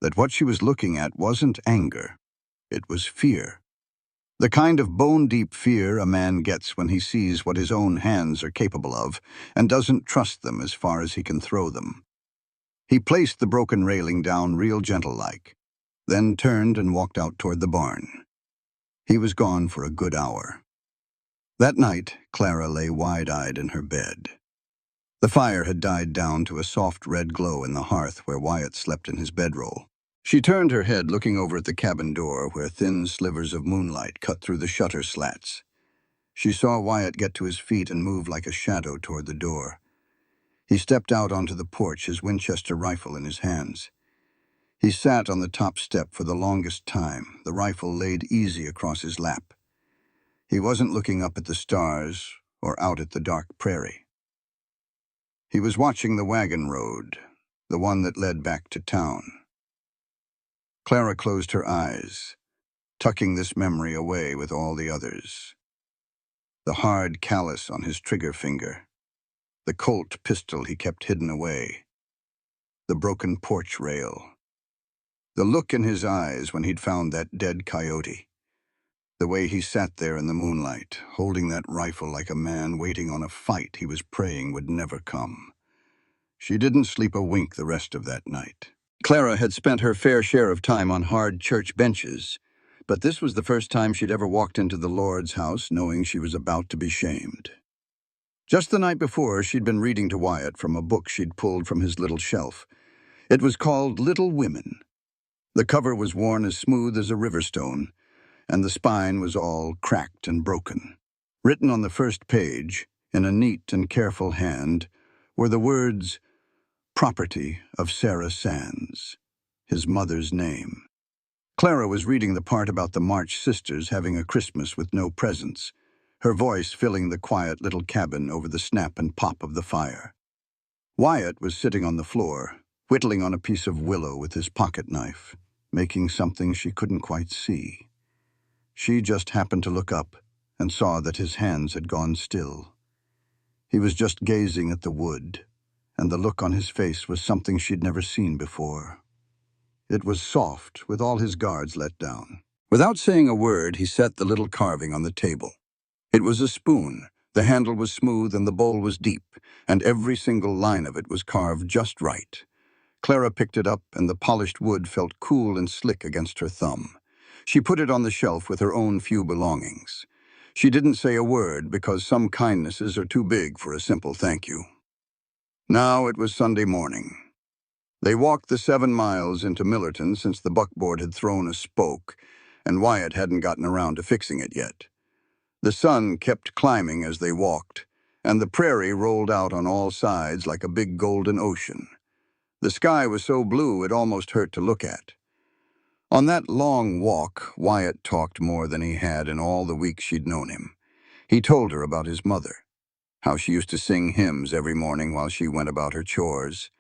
that what she was looking at wasn't anger, it was fear. The kind of bone-deep fear a man gets when he sees what his own hands are capable of and doesn't trust them as far as he can throw them. He placed the broken railing down real gentle-like, then turned and walked out toward the barn. He was gone for a good hour. That night, Clara lay wide-eyed in her bed. The fire had died down to a soft red glow in the hearth where Wyatt slept in his bedroll. She turned her head, looking over at the cabin door where thin slivers of moonlight cut through the shutter slats. She saw Wyatt get to his feet and move like a shadow toward the door. He stepped out onto the porch, his Winchester rifle in his hands. He sat on the top step for the longest time, the rifle laid easy across his lap. He wasn't looking up at the stars or out at the dark prairie. He was watching the wagon road, the one that led back to town. Clara closed her eyes, tucking this memory away with all the others. The hard callus on his trigger finger, the Colt pistol he kept hidden away, the broken porch rail, the look in his eyes when he'd found that dead coyote, the way he sat there in the moonlight, holding that rifle like a man waiting on a fight he was praying would never come. She didn't sleep a wink the rest of that night. Clara had spent her fair share of time on hard church benches, but this was the first time she'd ever walked into the Lord's house knowing she was about to be shamed. Just the night before, she'd been reading to Wyatt from a book she'd pulled from his little shelf. It was called Little Women. The cover was worn as smooth as a river stone, and the spine was all cracked and broken. Written on the first page, in a neat and careful hand, were the words, "Property of Sarah Sands," his mother's name. Clara was reading the part about the March sisters having a Christmas with no presents, her voice filling the quiet little cabin over the snap and pop of the fire. Wyatt was sitting on the floor, whittling on a piece of willow with his pocket knife, making something she couldn't quite see. She just happened to look up and saw that his hands had gone still. He was just gazing at the wood, and the look on his face was something she'd never seen before. It was soft, with all his guards let down. Without saying a word, he set the little carving on the table. It was a spoon. The handle was smooth and the bowl was deep, and every single line of it was carved just right. Clara picked it up, and the polished wood felt cool and slick against her thumb. She put it on the shelf with her own few belongings. She didn't say a word because some kindnesses are too big for a simple thank you. Now it was Sunday morning. They walked the 7 miles into Millerton since the buckboard had thrown a spoke, and Wyatt hadn't gotten around to fixing it yet. The sun kept climbing as they walked, and the prairie rolled out on all sides like a big golden ocean. The sky was so blue it almost hurt to look at. On that long walk, Wyatt talked more than he had in all the weeks she'd known him. He told her about his mother, how she used to sing hymns every morning while she went about her chores,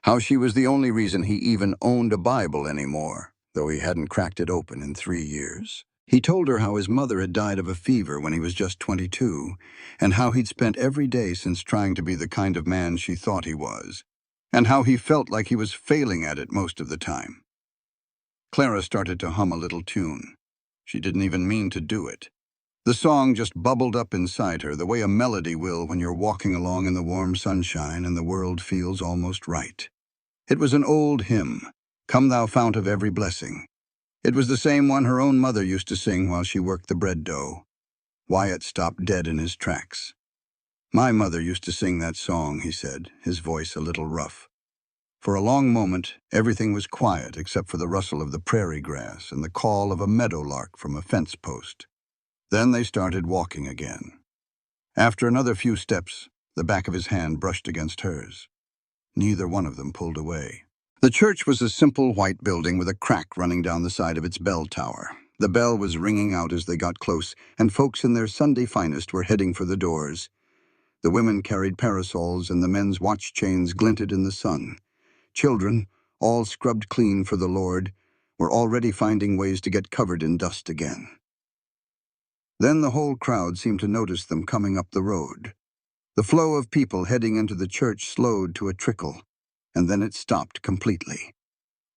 how she was the only reason he even owned a Bible anymore, though he hadn't cracked it open in 3 years. He told her how his mother had died of a fever when he was just 22, and how he'd spent every day since trying to be the kind of man she thought he was, and how he felt like he was failing at it most of the time. Clara started to hum a little tune. She didn't even mean to do it. The song just bubbled up inside her the way a melody will when you're walking along in the warm sunshine and the world feels almost right. It was an old hymn, "Come Thou Fount of Every Blessing." It was the same one her own mother used to sing while she worked the bread dough. Wyatt stopped dead in his tracks. "My mother used to sing that song," he said, his voice a little rough. For a long moment, everything was quiet except for the rustle of the prairie grass and the call of a meadowlark from a fence post. Then they started walking again. After another few steps, the back of his hand brushed against hers. Neither one of them pulled away. The church was a simple white building with a crack running down the side of its bell tower. The bell was ringing out as they got close, and folks in their Sunday finest were heading for the doors. The women carried parasols, and the men's watch chains glinted in the sun. Children, all scrubbed clean for the Lord, were already finding ways to get covered in dust again. Then the whole crowd seemed to notice them coming up the road. The flow of people heading into the church slowed to a trickle, and then it stopped completely.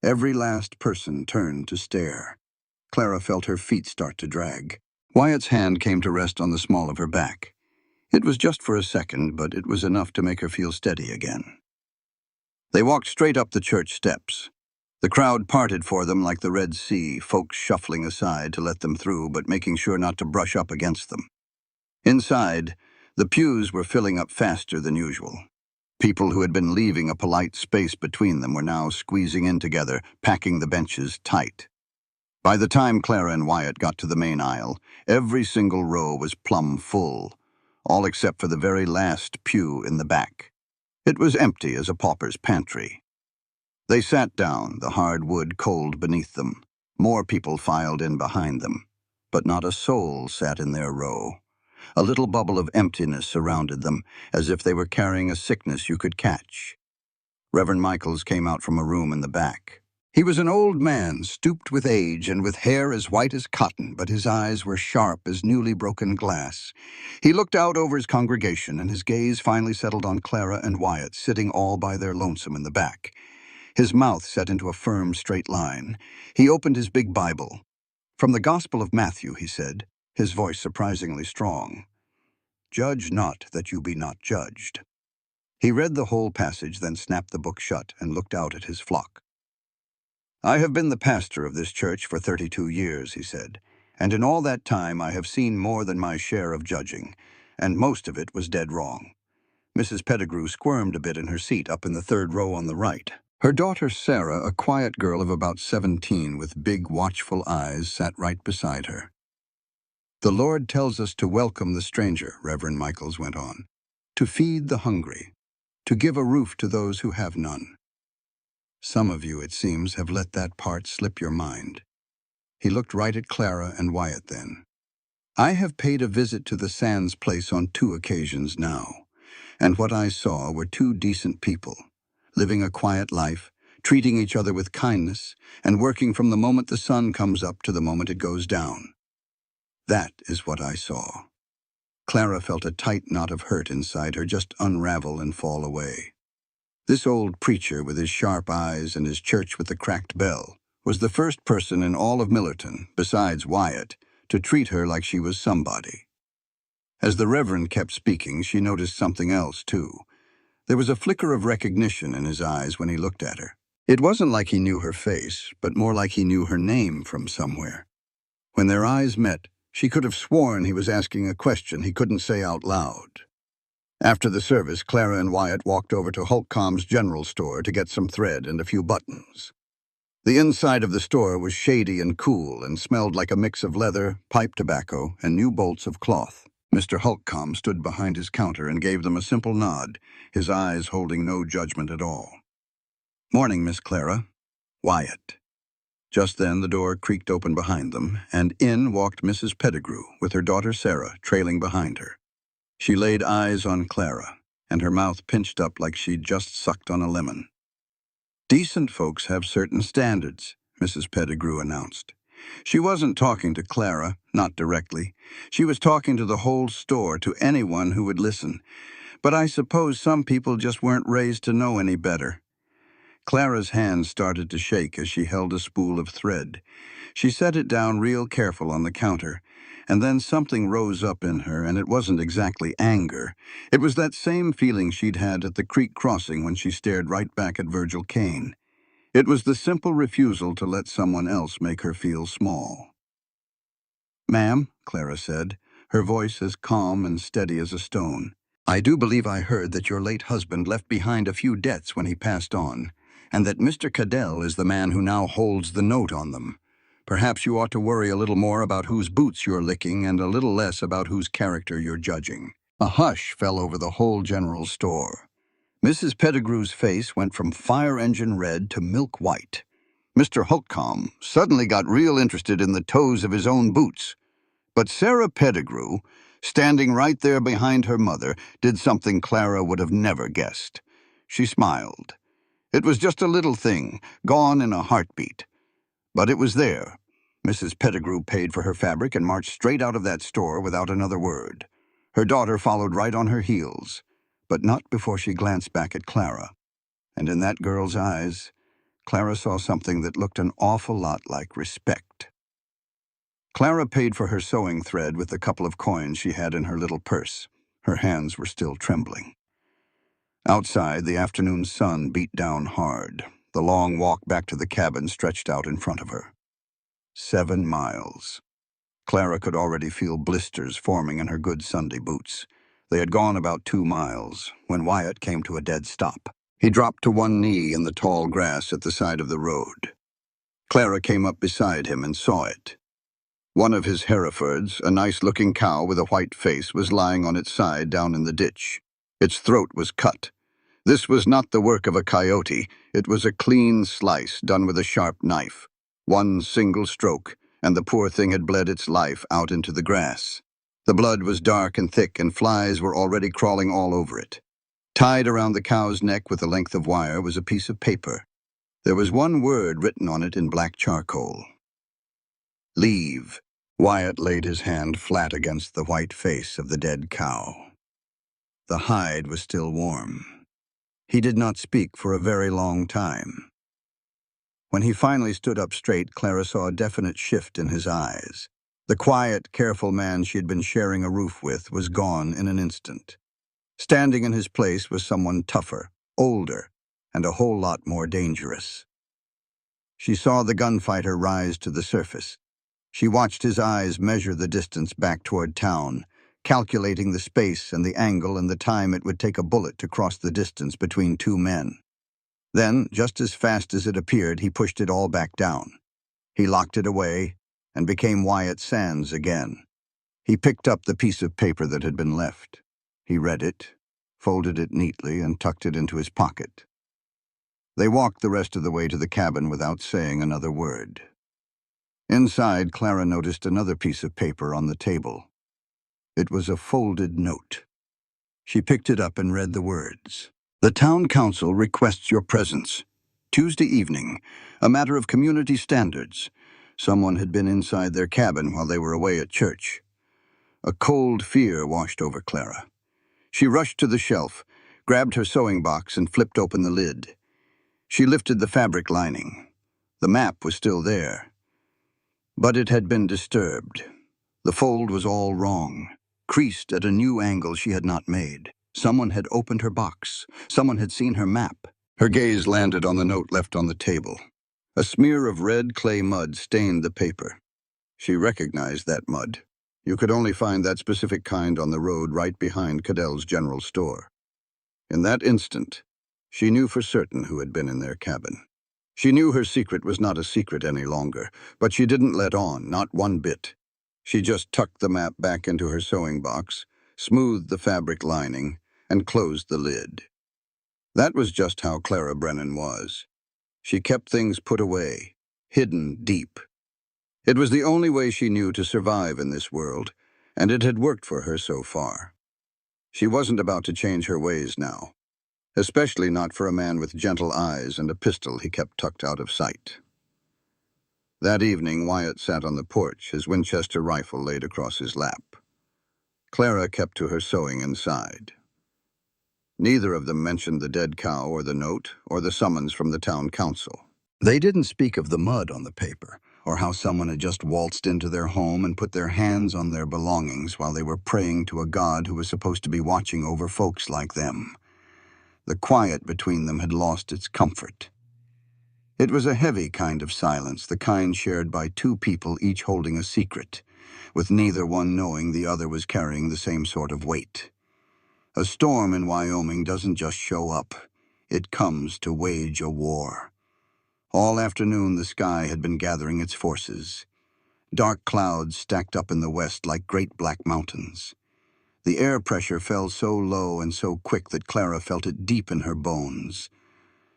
Every last person turned to stare. Clara felt her feet start to drag. Wyatt's hand came to rest on the small of her back. It was just for a second, but it was enough to make her feel steady again. They walked straight up the church steps. The crowd parted for them like the Red Sea, folks shuffling aside to let them through, but making sure not to brush up against them. Inside, the pews were filling up faster than usual. People who had been leaving a polite space between them were now squeezing in together, packing the benches tight. By the time Clara and Wyatt got to the main aisle, every single row was plumb full, all except for the very last pew in the back. It was empty as a pauper's pantry. They sat down, the hard wood cold beneath them. More people filed in behind them, but not a soul sat in their row. A little bubble of emptiness surrounded them, as if they were carrying a sickness you could catch. Reverend Michaels came out from a room in the back. He was an old man, stooped with age and with hair as white as cotton, but his eyes were sharp as newly broken glass. He looked out over his congregation, and his gaze finally settled on Clara and Wyatt, sitting all by their lonesome in the back. His mouth set into a firm, straight line. He opened his big Bible. "From the Gospel of Matthew," he said, his voice surprisingly strong. "Judge not that you be not judged." He read the whole passage, then snapped the book shut and looked out at his flock. "I have been the pastor of this church for 32 years, he said, "and in all that time I have seen more than my share of judging, and most of it was dead wrong." Mrs. Pettigrew squirmed a bit in her seat up in the third row on the right. Her daughter Sarah, a quiet girl of about 17 with big, watchful eyes, sat right beside her. "The Lord tells us to welcome the stranger," Reverend Michaels went on, "to feed the hungry, to give a roof to those who have none. Some of you, it seems, have let that part slip your mind." He looked right at Clara and Wyatt then. "I have paid a visit to the Sands place on 2 occasions now, and what I saw were 2 decent people, living a quiet life, treating each other with kindness, and working from the moment the sun comes up to the moment it goes down. That is what I saw." Clara felt a tight knot of hurt inside her just unravel and fall away. This old preacher with his sharp eyes and his church with the cracked bell was the first person in all of Millerton, besides Wyatt, to treat her like she was somebody. As the Reverend kept speaking, she noticed something else, too. There was a flicker of recognition in his eyes when he looked at her. It wasn't like he knew her face, but more like he knew her name from somewhere. When their eyes met, she could have sworn he was asking a question he couldn't say out loud. After the service, Clara and Wyatt walked over to Holtcom's general store to get some thread and a few buttons. The inside of the store was shady and cool and smelled like a mix of leather, pipe tobacco, and new bolts of cloth. Mr. Holtcom stood behind his counter and gave them a simple nod, his eyes holding no judgment at all. "Morning, Miss Clara." "Wyatt." Just then the door creaked open behind them, and in walked Mrs. Pettigrew, with her daughter Sarah trailing behind her. She laid eyes on Clara, and her mouth pinched up like she'd just sucked on a lemon. "Decent folks have certain standards," Mrs. Pettigrew announced. She wasn't talking to Clara, not directly. She was talking to the whole store, to anyone who would listen. But I suppose some people just weren't raised to know any better. Clara's hands started to shake as she held a spool of thread. She set it down real careful on the counter, and then something rose up in her, and it wasn't exactly anger. It was that same feeling she'd had at the creek crossing when she stared right back at Virgil Kane. It was the simple refusal to let someone else make her feel small. "Ma'am," Clara said, her voice as calm and steady as a stone, "I do believe I heard that your late husband left behind a few debts when he passed on, and that Mr. Cadell is the man who now holds the note on them. Perhaps you ought to worry a little more about whose boots you're licking and a little less about whose character you're judging." A hush fell over the whole general store. Mrs. Pettigrew's face went from fire-engine red to milk white. Mr. Holtcom suddenly got real interested in the toes of his own boots. But Sarah Pettigrew, standing right there behind her mother, did something Clara would have never guessed. She smiled. It was just a little thing, gone in a heartbeat. But it was there. Mrs. Pettigrew paid for her fabric and marched straight out of that store without another word. Her daughter followed right on her heels, but not before she glanced back at Clara. And in that girl's eyes, Clara saw something that looked an awful lot like respect. Clara paid for her sewing thread with the couple of coins she had in her little purse. Her hands were still trembling. Outside, the afternoon sun beat down hard. The long walk back to the cabin stretched out in front of her. 7 miles. Clara could already feel blisters forming in her good Sunday boots. They had gone about 2 miles when Wyatt came to a dead stop. He dropped to one knee in the tall grass at the side of the road. Clara came up beside him and saw it. One of his Herefords, a nice-looking cow with a white face, was lying on its side down in the ditch. Its throat was cut. This was not the work of a coyote. It was a clean slice done with a sharp knife. One single stroke, and the poor thing had bled its life out into the grass. The blood was dark and thick, and flies were already crawling all over it. Tied around the cow's neck with a length of wire was a piece of paper. There was one word written on it in black charcoal. "Leave." Wyatt laid his hand flat against the white face of the dead cow. The hide was still warm. He did not speak for a very long time. When he finally stood up straight, Clara saw a definite shift in his eyes. The quiet, careful man she had been sharing a roof with was gone in an instant. Standing in his place was someone tougher, older, and a whole lot more dangerous. She saw the gunfighter rise to the surface. She watched his eyes measure the distance back toward town, calculating the space and the angle and the time it would take a bullet to cross the distance between two men. Then, just as fast as it appeared, he pushed it all back down. He locked it away and became Wyatt Sands again. He picked up the piece of paper that had been left. He read it, folded it neatly, and tucked it into his pocket. They walked the rest of the way to the cabin without saying another word. Inside, Clara noticed another piece of paper on the table. It was a folded note. She picked it up and read the words. "The town council requests your presence. Tuesday evening. A matter of community standards." Someone had been inside their cabin while they were away at church. A cold fear washed over Clara. She rushed to the shelf, grabbed her sewing box, and flipped open the lid. She lifted the fabric lining. The map was still there. But it had been disturbed. The fold was all wrong, creased at a new angle she had not made. Someone had opened her box. Someone had seen her map. Her gaze landed on the note left on the table. A smear of red clay mud stained the paper. She recognized that mud. You could only find that specific kind on the road right behind Cadell's general store. In that instant, she knew for certain who had been in their cabin. She knew her secret was not a secret any longer, but she didn't let on, not one bit. She just tucked the map back into her sewing box, smoothed the fabric lining, and closed the lid. That was just how Clara Brennan was. She kept things put away, hidden deep. It was the only way she knew to survive in this world, and it had worked for her so far. She wasn't about to change her ways now, especially not for a man with gentle eyes and a pistol he kept tucked out of sight. That evening, Wyatt sat on the porch, his Winchester rifle laid across his lap. Clara kept to her sewing inside. Neither of them mentioned the dead cow or the note or the summons from the town council. They didn't speak of the mud on the paper, or how someone had just waltzed into their home and put their hands on their belongings while they were praying to a god who was supposed to be watching over folks like them. The quiet between them had lost its comfort. It was a heavy kind of silence, the kind shared by two people each holding a secret, with neither one knowing the other was carrying the same sort of weight. A storm in Wyoming doesn't just show up. It comes to wage a war. All afternoon the sky had been gathering its forces. Dark clouds stacked up in the west like great black mountains. The air pressure fell so low and so quick that Clara felt it deep in her bones,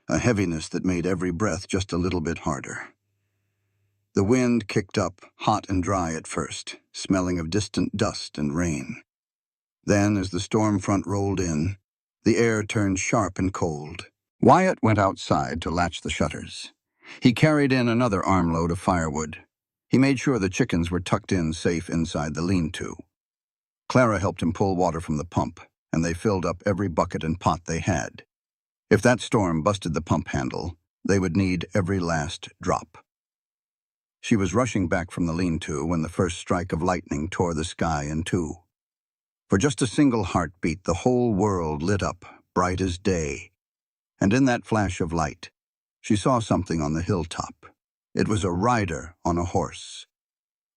a heaviness that made every breath just a little bit harder. The wind kicked up, hot and dry at first, smelling of distant dust and rain. Then, as the storm front rolled in, the air turned sharp and cold. Wyatt went outside to latch the shutters. He carried in another armload of firewood. He made sure the chickens were tucked in safe inside the lean-to. Clara helped him pull water from the pump, and they filled up every bucket and pot they had. If that storm busted the pump handle, they would need every last drop. She was rushing back from the lean-to when the first strike of lightning tore the sky in two. For just a single heartbeat, the whole world lit up, bright as day. And in that flash of light, she saw something on the hilltop. It was a rider on a horse.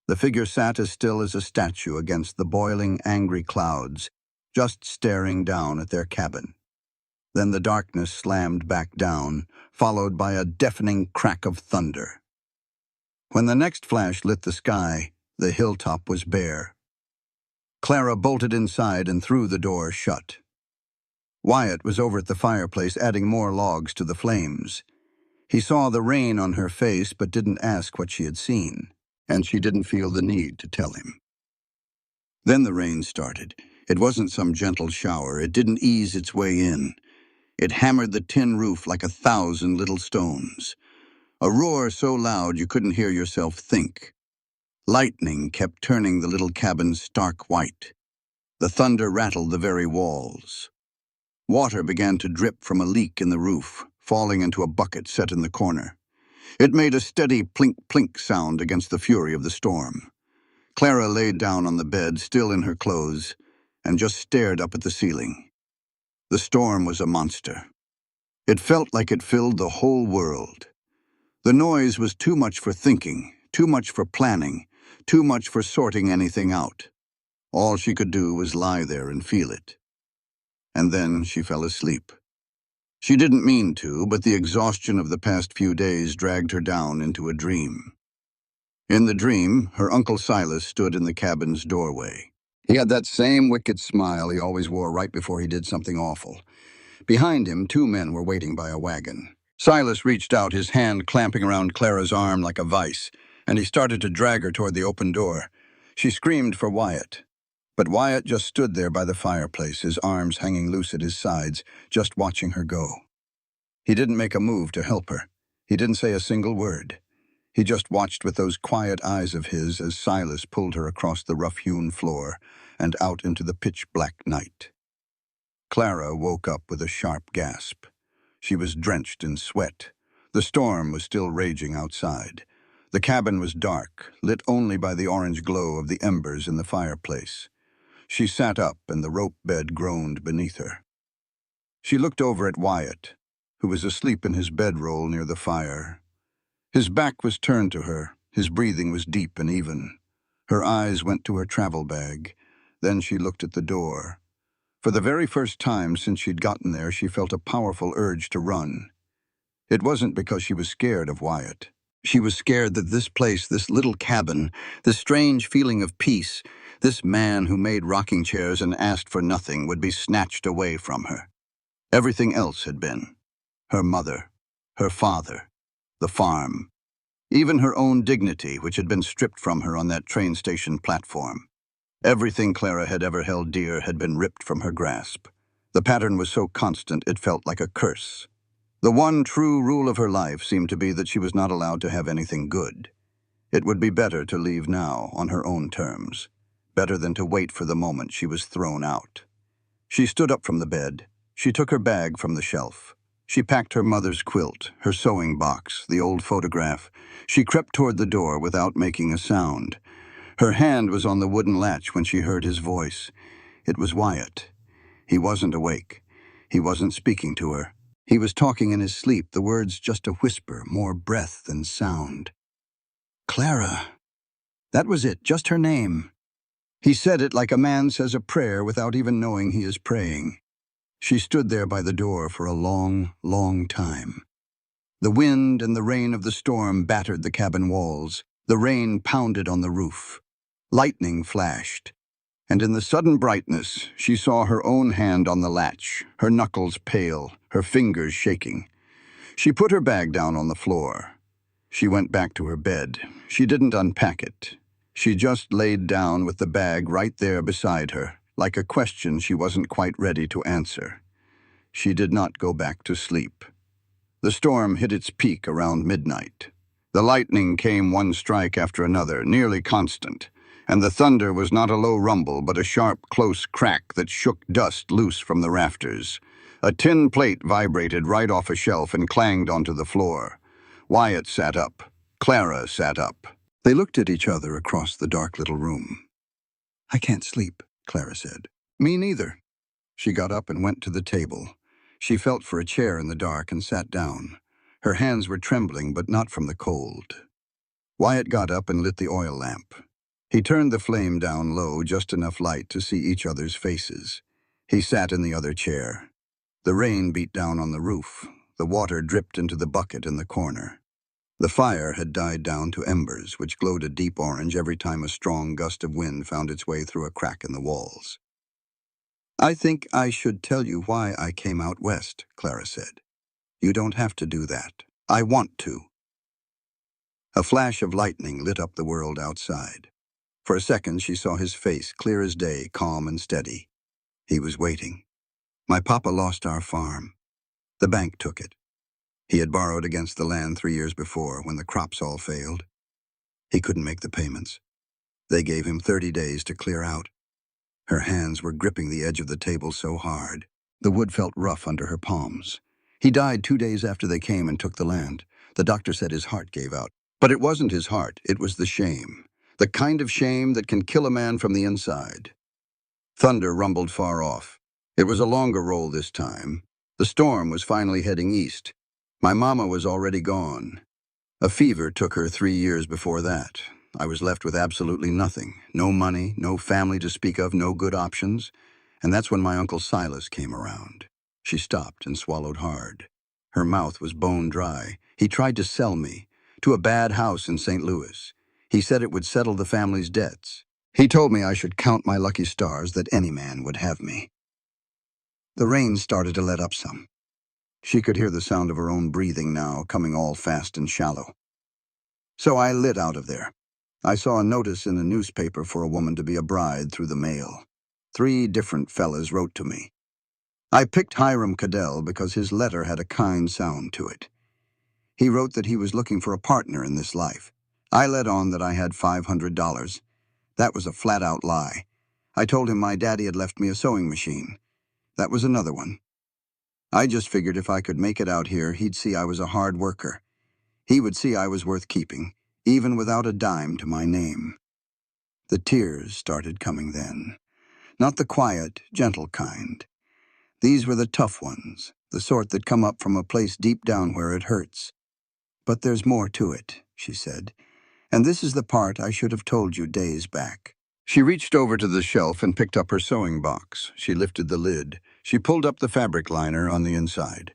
The figure sat as still as a statue against the boiling, angry clouds, just staring down at their cabin. Then the darkness slammed back down, followed by a deafening crack of thunder. When the next flash lit the sky, the hilltop was bare. Clara bolted inside and threw the door shut. Wyatt was over at the fireplace adding more logs to the flames. He saw the rain on her face but didn't ask what she had seen, and she didn't feel the need to tell him. Then the rain started. It wasn't some gentle shower. It didn't ease its way in. It hammered the tin roof like 1,000 little stones. A roar so loud you couldn't hear yourself think. Lightning kept turning the little cabin stark white. The thunder rattled the very walls. Water began to drip from a leak in the roof, falling into a bucket set in the corner. It made a steady plink-plink sound against the fury of the storm. Clara laid down on the bed, still in her clothes, and just stared up at the ceiling. The storm was a monster. It felt like it filled the whole world. The noise was too much for thinking, too much for planning, too much for sorting anything out. All she could do was lie there and feel it. And then she fell asleep. She didn't mean to, but the exhaustion of the past few days dragged her down into a dream. In the dream, her Uncle Silas stood in the cabin's doorway. He had that same wicked smile he always wore right before he did something awful. Behind him, two men were waiting by a wagon. Silas reached out, his hand clamping around Clara's arm like a vice, and he started to drag her toward the open door. She screamed for Wyatt. But Wyatt just stood there by the fireplace, his arms hanging loose at his sides, just watching her go. He didn't make a move to help her. He didn't say a single word. He just watched with those quiet eyes of his as Silas pulled her across the rough-hewn floor and out into the pitch-black night. Clara woke up with a sharp gasp. She was drenched in sweat. The storm was still raging outside. The cabin was dark, lit only by the orange glow of the embers in the fireplace. She sat up and the rope bed groaned beneath her. She looked over at Wyatt. who was asleep in his bedroll near the fire. His back was turned to her. His breathing was deep and even. Her eyes went to her travel bag. Then she looked at the door. For the very first time since she'd gotten there, she felt a powerful urge to run. It wasn't because she was scared of Wyatt. She was scared that this place, this little cabin, this strange feeling of peace, this man who made rocking chairs and asked for nothing would be snatched away from her. Everything else had been. Her mother, her father, the farm, even her own dignity, which had been stripped from her on that train station platform. Everything Clara had ever held dear had been ripped from her grasp. The pattern was so constant it felt like a curse. The one true rule of her life seemed to be that she was not allowed to have anything good. It would be better to leave now, on her own terms. Better than to wait for the moment she was thrown out. She stood up from the bed. She took her bag from the shelf. She packed her mother's quilt, her sewing box, the old photograph. She crept toward the door without making a sound. Her hand was on the wooden latch when she heard his voice. It was Wyatt. He wasn't awake. He wasn't speaking to her. He was talking in his sleep, the words just a whisper, more breath than sound. Clara. That was it, just her name. He said it like a man says a prayer without even knowing he is praying. She stood there by the door for a long, long time. The wind and the rain of the storm battered the cabin walls. The rain pounded on the roof. Lightning flashed. And in the sudden brightness, she saw her own hand on the latch, her knuckles pale, her fingers shaking. She put her bag down on the floor. She went back to her bed. She didn't unpack it. She just laid down with the bag right there beside her, like a question she wasn't quite ready to answer. She did not go back to sleep. The storm hit its peak around midnight. The lightning came one strike after another, nearly constant. And the thunder was not a low rumble, but a sharp, close crack that shook dust loose from the rafters. A tin plate vibrated right off a shelf and clanged onto the floor. Wyatt sat up. Clara sat up. They looked at each other across the dark little room. "I can't sleep," Clara said. "Me neither." She got up and went to the table. She felt for a chair in the dark and sat down. Her hands were trembling, but not from the cold. Wyatt got up and lit the oil lamp. He turned the flame down low, just enough light to see each other's faces. He sat in the other chair. The rain beat down on the roof. The water dripped into the bucket in the corner. The fire had died down to embers, which glowed a deep orange every time a strong gust of wind found its way through a crack in the walls. "I think I should tell you why I came out west," Clara said. "You don't have to do that. I want to." A flash of lightning lit up the world outside. For a second, she saw his face, clear as day, calm and steady. He was waiting. "My papa lost our farm. The bank took it. He had borrowed against the land 3 years before, when the crops all failed. He couldn't make the payments. They gave him 30 days to clear out." Her hands were gripping the edge of the table so hard. The wood felt rough under her palms. "He died 2 days after they came and took the land. The doctor said his heart gave out. But it wasn't his heart, it was the shame. The kind of shame that can kill a man from the inside." Thunder rumbled far off. It was a longer roll this time. The storm was finally heading east. My mama was already gone. A fever took her 3 years before that. I was left with absolutely nothing. No money, no family to speak of, no good options. And that's when my Uncle Silas came around. She stopped and swallowed hard. Her mouth was bone dry. He tried to sell me to a bad house in St. Louis. He said it would settle the family's debts. He told me I should count my lucky stars that any man would have me. The rain started to let up some. She could hear the sound of her own breathing now, coming all fast and shallow. So I lit out of there. I saw a notice in a newspaper for a woman to be a bride through the mail. 3 different fellas wrote to me. I picked Hiram Cadell because his letter had a kind sound to it. He wrote that he was looking for a partner in this life. I let on that I had $500. That was a flat-out lie. I told him my daddy had left me a sewing machine. That was another one. I just figured if I could make it out here, he'd see I was a hard worker. He would see I was worth keeping, even without a dime to my name. The tears started coming then. Not the quiet, gentle kind. These were the tough ones, the sort that come up from a place deep down where it hurts. But there's more to it, she said, and this is the part I should have told you days back. She reached over to the shelf and picked up her sewing box. She lifted the lid. She pulled up the fabric liner on the inside.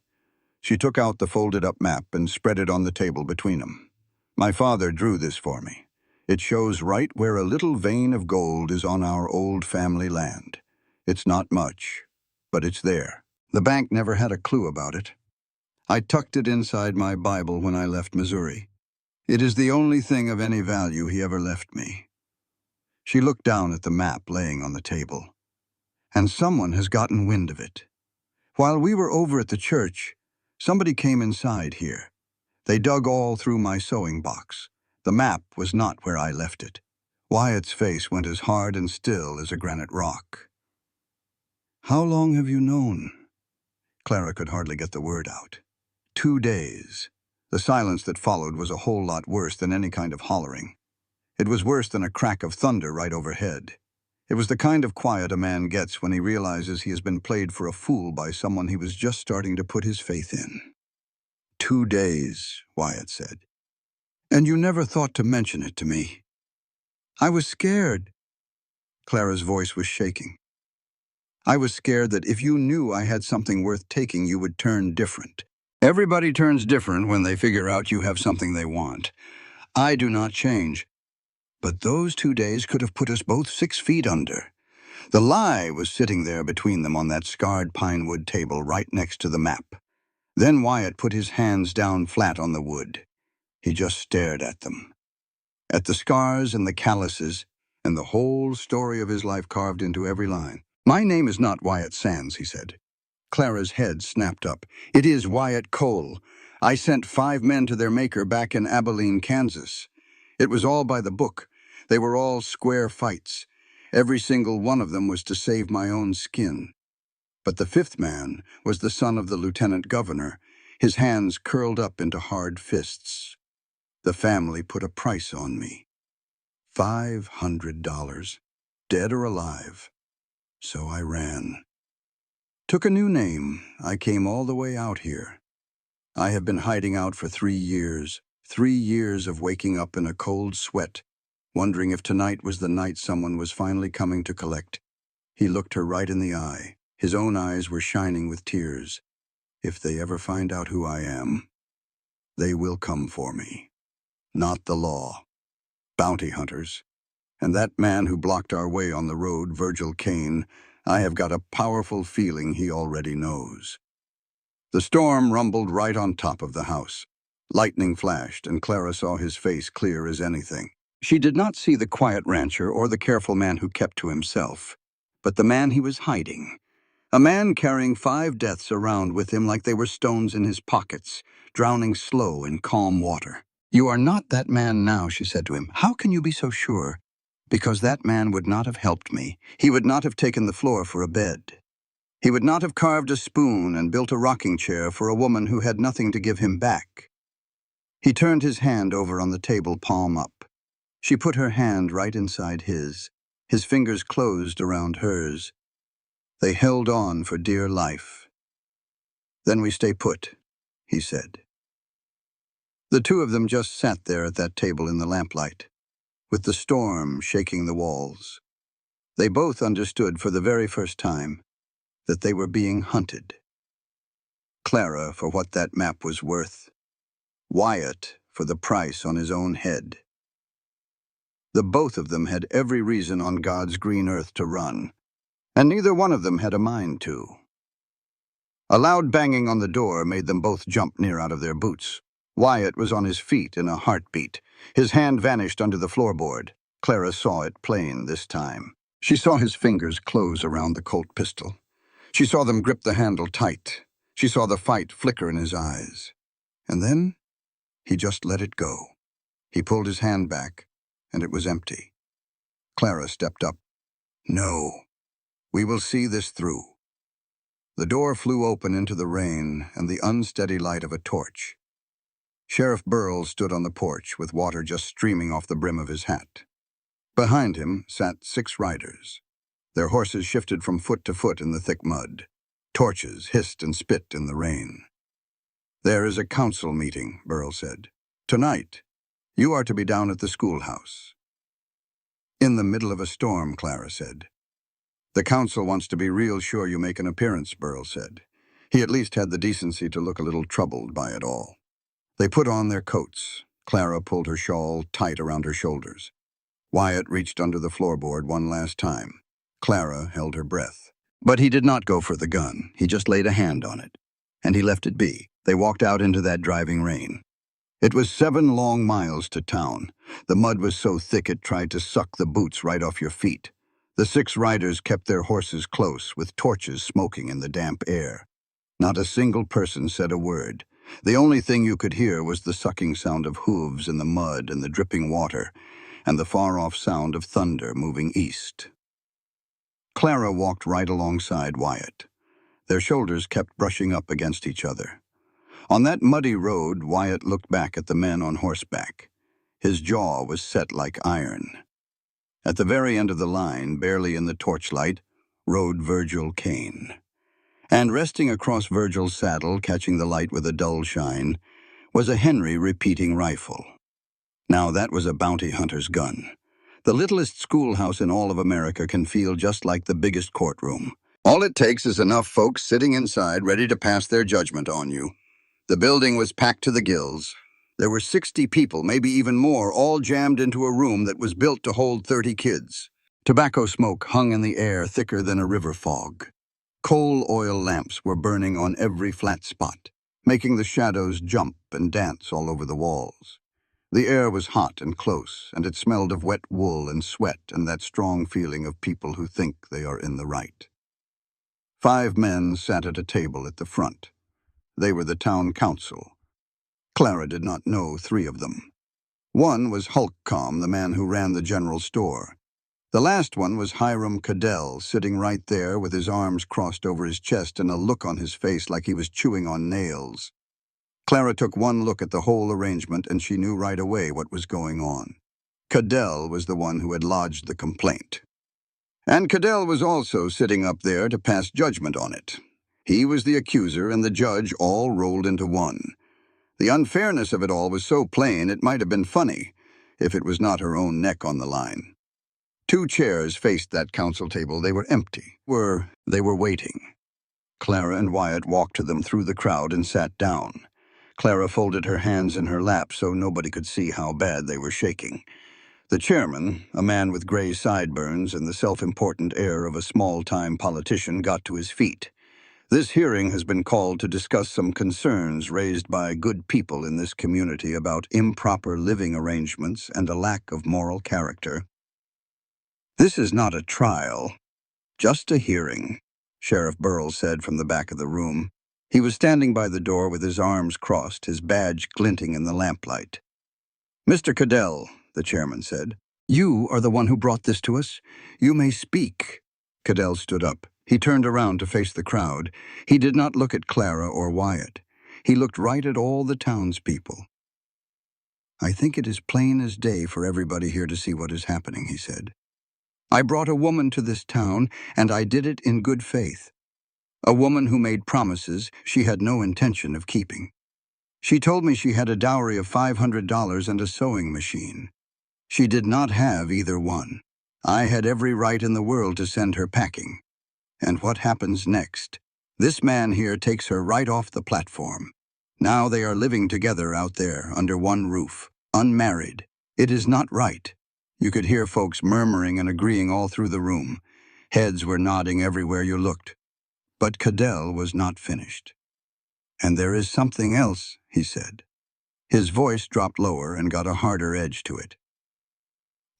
She took out the folded-up map and spread it on the table between them. My father drew this for me. It shows right where a little vein of gold is on our old family land. It's not much, but it's there. The bank never had a clue about it. I tucked it inside my Bible when I left Missouri. It is the only thing of any value he ever left me. She looked down at the map laying on the table. And someone has gotten wind of it. While we were over at the church, somebody came inside here. They dug all through my sewing box. The map was not where I left it. Wyatt's face went as hard and still as a granite rock. How long have you known? Clara could hardly get the word out. 2 days. The silence that followed was a whole lot worse than any kind of hollering. It was worse than a crack of thunder right overhead. It was the kind of quiet a man gets when he realizes he has been played for a fool by someone he was just starting to put his faith in. 2 days, Wyatt said. And you never thought to mention it to me. I was scared. Clara's voice was shaking. I was scared that if you knew I had something worth taking, you would turn different. Everybody turns different when they figure out you have something they want. I do not change. But those 2 days could have put us both 6 feet under. The lie was sitting there between them on that scarred pine wood table right next to the map. Then Wyatt put his hands down flat on the wood. He just stared at them. At the scars and the calluses, and the whole story of his life carved into every line. My name is not Wyatt Sands, he said. Clara's head snapped up. It is Wyatt Cole. I sent 5 men to their maker back in Abilene, Kansas. It was all by the book. They were all square fights. Every single one of them was to save my own skin. But the 5th man was the son of the lieutenant governor, his hands curled up into hard fists. The family put a price on me. $500, dead or alive. So I ran. Took a new name. I came all the way out here. I have been hiding out for 3 years. 3 years of waking up in a cold sweat, wondering if tonight was the night someone was finally coming to collect. He looked her right in the eye. His own eyes were shining with tears. If they ever find out who I am, they will come for me. Not the law. Bounty hunters. And that man who blocked our way on the road, Virgil Kane, I have got a powerful feeling he already knows. The storm rumbled right on top of the house. Lightning flashed, and Clara saw his face clear as anything. She did not see the quiet rancher or the careful man who kept to himself, but the man he was hiding. A man carrying 5 deaths around with him like they were stones in his pockets, drowning slow in calm water. You are not that man now, she said to him. How can you be so sure? Because that man would not have helped me. He would not have taken the floor for a bed. He would not have carved a spoon and built a rocking chair for a woman who had nothing to give him back. He turned his hand over on the table, palm up. She put her hand right inside his. His fingers closed around hers. They held on for dear life. Then we stay put, he said. The 2 of them just sat there at that table in the lamplight, with the storm shaking the walls. They both understood for the very first time that they were being hunted. Clara for what that map was worth. Wyatt for the price on his own head. The both of them had every reason on God's green earth to run, and neither one of them had a mind to. A loud banging on the door made them both jump near out of their boots. Wyatt was on his feet in a heartbeat. His hand vanished under the floorboard. Clara saw it plain this time. She saw his fingers close around the Colt pistol. She saw them grip the handle tight. She saw the fight flicker in his eyes. And then he just let it go. He pulled his hand back, and it was empty. Clara stepped up. No, we will see this through. The door flew open into the rain and the unsteady light of a torch. Sheriff Burrell stood on the porch with water just streaming off the brim of his hat. Behind him sat 6 riders. Their horses shifted from foot to foot in the thick mud. Torches hissed and spit in the rain. "There is a council meeting," Burl said. "Tonight. You are to be down at the schoolhouse." "In the middle of a storm," Clara said. "The council wants to be real sure you make an appearance," Burl said. He at least had the decency to look a little troubled by it all. They put on their coats. Clara pulled her shawl tight around her shoulders. Wyatt reached under the floorboard one last time. Clara held her breath. But he did not go for the gun. He just laid a hand on it. And he left it be. They walked out into that driving rain. It was 7 long miles to town. The mud was so thick it tried to suck the boots right off your feet. The 6 riders kept their horses close, with torches smoking in the damp air. Not a single person said a word. The only thing you could hear was the sucking sound of hooves in the mud and the dripping water, and the far-off sound of thunder moving east. Clara walked right alongside Wyatt. Their shoulders kept brushing up against each other. On that muddy road, Wyatt looked back at the men on horseback. His jaw was set like iron. At the very end of the line, barely in the torchlight, rode Virgil Kane. And resting across Virgil's saddle, catching the light with a dull shine, was a Henry repeating rifle. Now that was a bounty hunter's gun. The littlest schoolhouse in all of America can feel just like the biggest courtroom. All it takes is enough folks sitting inside ready to pass their judgment on you. The building was packed to the gills. There were 60 people, maybe even more, all jammed into a room that was built to hold 30 kids. Tobacco smoke hung in the air thicker than a river fog. Coal oil lamps were burning on every flat spot, making the shadows jump and dance all over the walls. The air was hot and close, and it smelled of wet wool and sweat and that strong feeling of people who think they are in the right. 5 men sat at a table at the front. They were the town council. Clara did not know 3 of them. One was Hulkcom, the man who ran the general store. The last one was Hiram Cadell, sitting right there with his arms crossed over his chest and a look on his face like he was chewing on nails. Clara took one look at the whole arrangement and she knew right away what was going on. Cadell was the one who had lodged the complaint. And Cadell was also sitting up there to pass judgment on it. He was the accuser and the judge all rolled into one. The unfairness of it all was so plain it might have been funny, if it was not her own neck on the line. 2 chairs faced that council table. They were empty. They were waiting. Clara and Wyatt walked to them through the crowd and sat down. Clara folded her hands in her lap so nobody could see how bad they were shaking. The chairman, a man with gray sideburns and the self-important air of a small-time politician, got to his feet. "This hearing has been called to discuss some concerns raised by good people in this community about improper living arrangements and a lack of moral character." "This is not a trial, just a hearing," Sheriff Burl said from the back of the room. He was standing by the door with his arms crossed, his badge glinting in the lamplight. "Mr. Cadell," the chairman said, "you are the one who brought this to us. You may speak." Cadell stood up. He turned around to face the crowd. He did not look at Clara or Wyatt. He looked right at all the townspeople. "I think it is plain as day for everybody here to see what is happening," he said. "I brought a woman to this town, and I did it in good faith. A woman who made promises she had no intention of keeping. She told me she had a dowry of $500 and a sewing machine. She did not have either one. I had every right in the world to send her packing. And what happens next? This man here takes her right off the platform. Now they are living together out there under one roof, unmarried. It is not right." You could hear folks murmuring and agreeing all through the room. Heads were nodding everywhere you looked. But Cadell was not finished. "And there is something else," he said. His voice dropped lower and got a harder edge to it.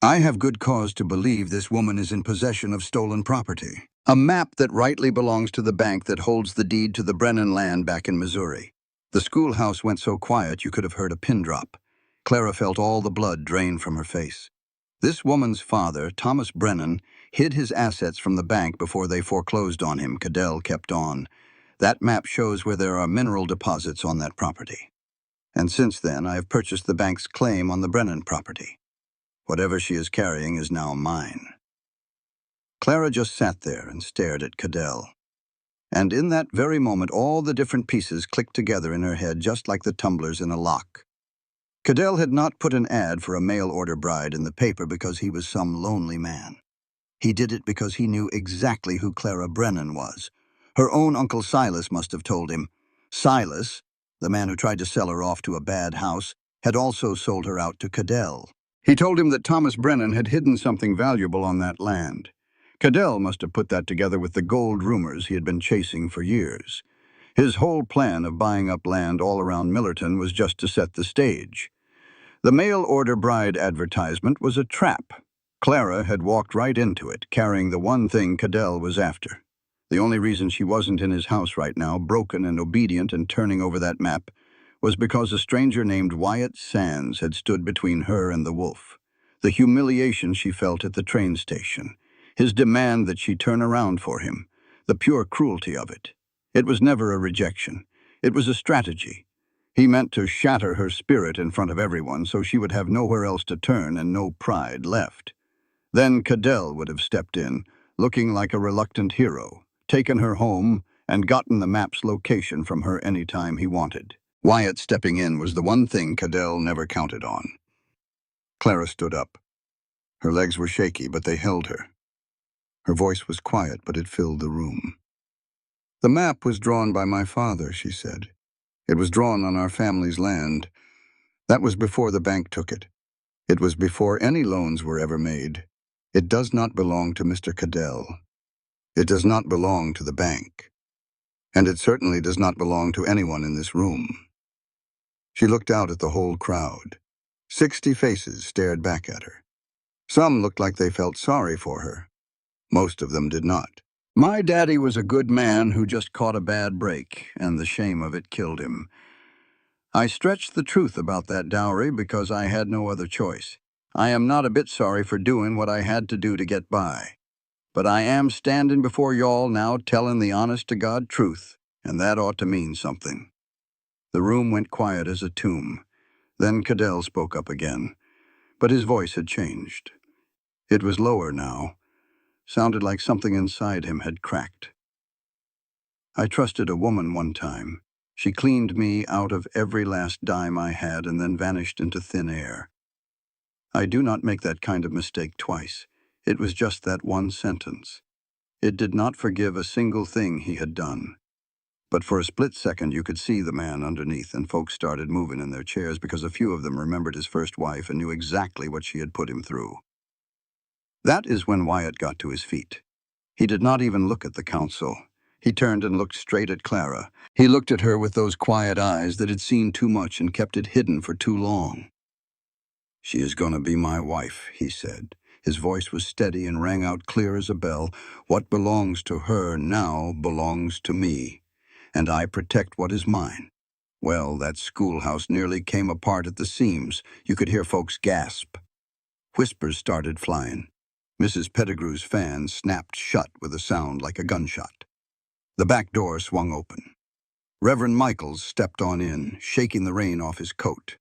"I have good cause to believe this woman is in possession of stolen property. A map that rightly belongs to the bank that holds the deed to the Brennan land back in Missouri." The schoolhouse went so quiet you could have heard a pin drop. Clara felt all the blood drain from her face. This woman's father, Thomas Brennan, hid his assets from the bank before they foreclosed on him. Cadell kept on. "That map shows where there are mineral deposits on that property. And since then, I have purchased the bank's claim on the Brennan property. Whatever she is carrying is now mine." Clara just sat there and stared at Cadell. And in that very moment, all the different pieces clicked together in her head, just like the tumblers in a lock. Cadell had not put an ad for a mail-order bride in the paper because he was some lonely man. He did it because he knew exactly who Clara Brennan was. Her own Uncle Silas must have told him. Silas, the man who tried to sell her off to a bad house, had also sold her out to Cadell. He told him that Thomas Brennan had hidden something valuable on that land. Cadell must have put that together with the gold rumors he had been chasing for years. His whole plan of buying up land all around Millerton was just to set the stage. The mail-order bride advertisement was a trap. Clara had walked right into it, carrying the one thing Cadell was after. The only reason she wasn't in his house right now, broken and obedient and turning over that map, was because a stranger named Wyatt Sands had stood between her and the wolf. The humiliation she felt at the train station, his demand that she turn around for him, the pure cruelty of it. It was never a rejection. It was a strategy. He meant to shatter her spirit in front of everyone so she would have nowhere else to turn and no pride left. Then Cadell would have stepped in, looking like a reluctant hero, taken her home, and gotten the map's location from her any time he wanted. Wyatt stepping in was the one thing Cadell never counted on. Clara stood up. Her legs were shaky, but they held her. Her voice was quiet, but it filled the room. "The map was drawn by my father," she said. "It was drawn on our family's land. That was before the bank took it. It was before any loans were ever made. It does not belong to Mr. Cadell. It does not belong to the bank. And it certainly does not belong to anyone in this room." She looked out at the whole crowd. 60 faces stared back at her. Some looked like they felt sorry for her. Most of them did not. "My daddy was a good man who just caught a bad break, and the shame of it killed him. I stretched the truth about that dowry because I had no other choice. I am not a bit sorry for doing what I had to do to get by. But I am standing before y'all now telling the honest-to-God truth, and that ought to mean something." The room went quiet as a tomb. Then Cadell spoke up again, but his voice had changed. It was lower now, sounded like something inside him had cracked. "I trusted a woman one time. She cleaned me out of every last dime I had and then vanished into thin air. I do not make that kind of mistake twice. It was just that one sentence. It did not forgive a single thing he had done. But for a split second you could see the man underneath, and folks started moving in their chairs because a few of them remembered his first wife and knew exactly what she had put him through. That is when Wyatt got to his feet. He did not even look at the council. He turned and looked straight at Clara. He looked at her with those quiet eyes that had seen too much and kept it hidden for too long. "She is going to be my wife," he said. His voice was steady and rang out clear as a bell. "What belongs to her now belongs to me, and I protect what is mine." Well, that schoolhouse nearly came apart at the seams. You could hear folks gasp. Whispers started flying. Mrs. Pettigrew's fan snapped shut with a sound like a gunshot. The back door swung open. Reverend Michaels stepped on in, shaking the rain off his coat.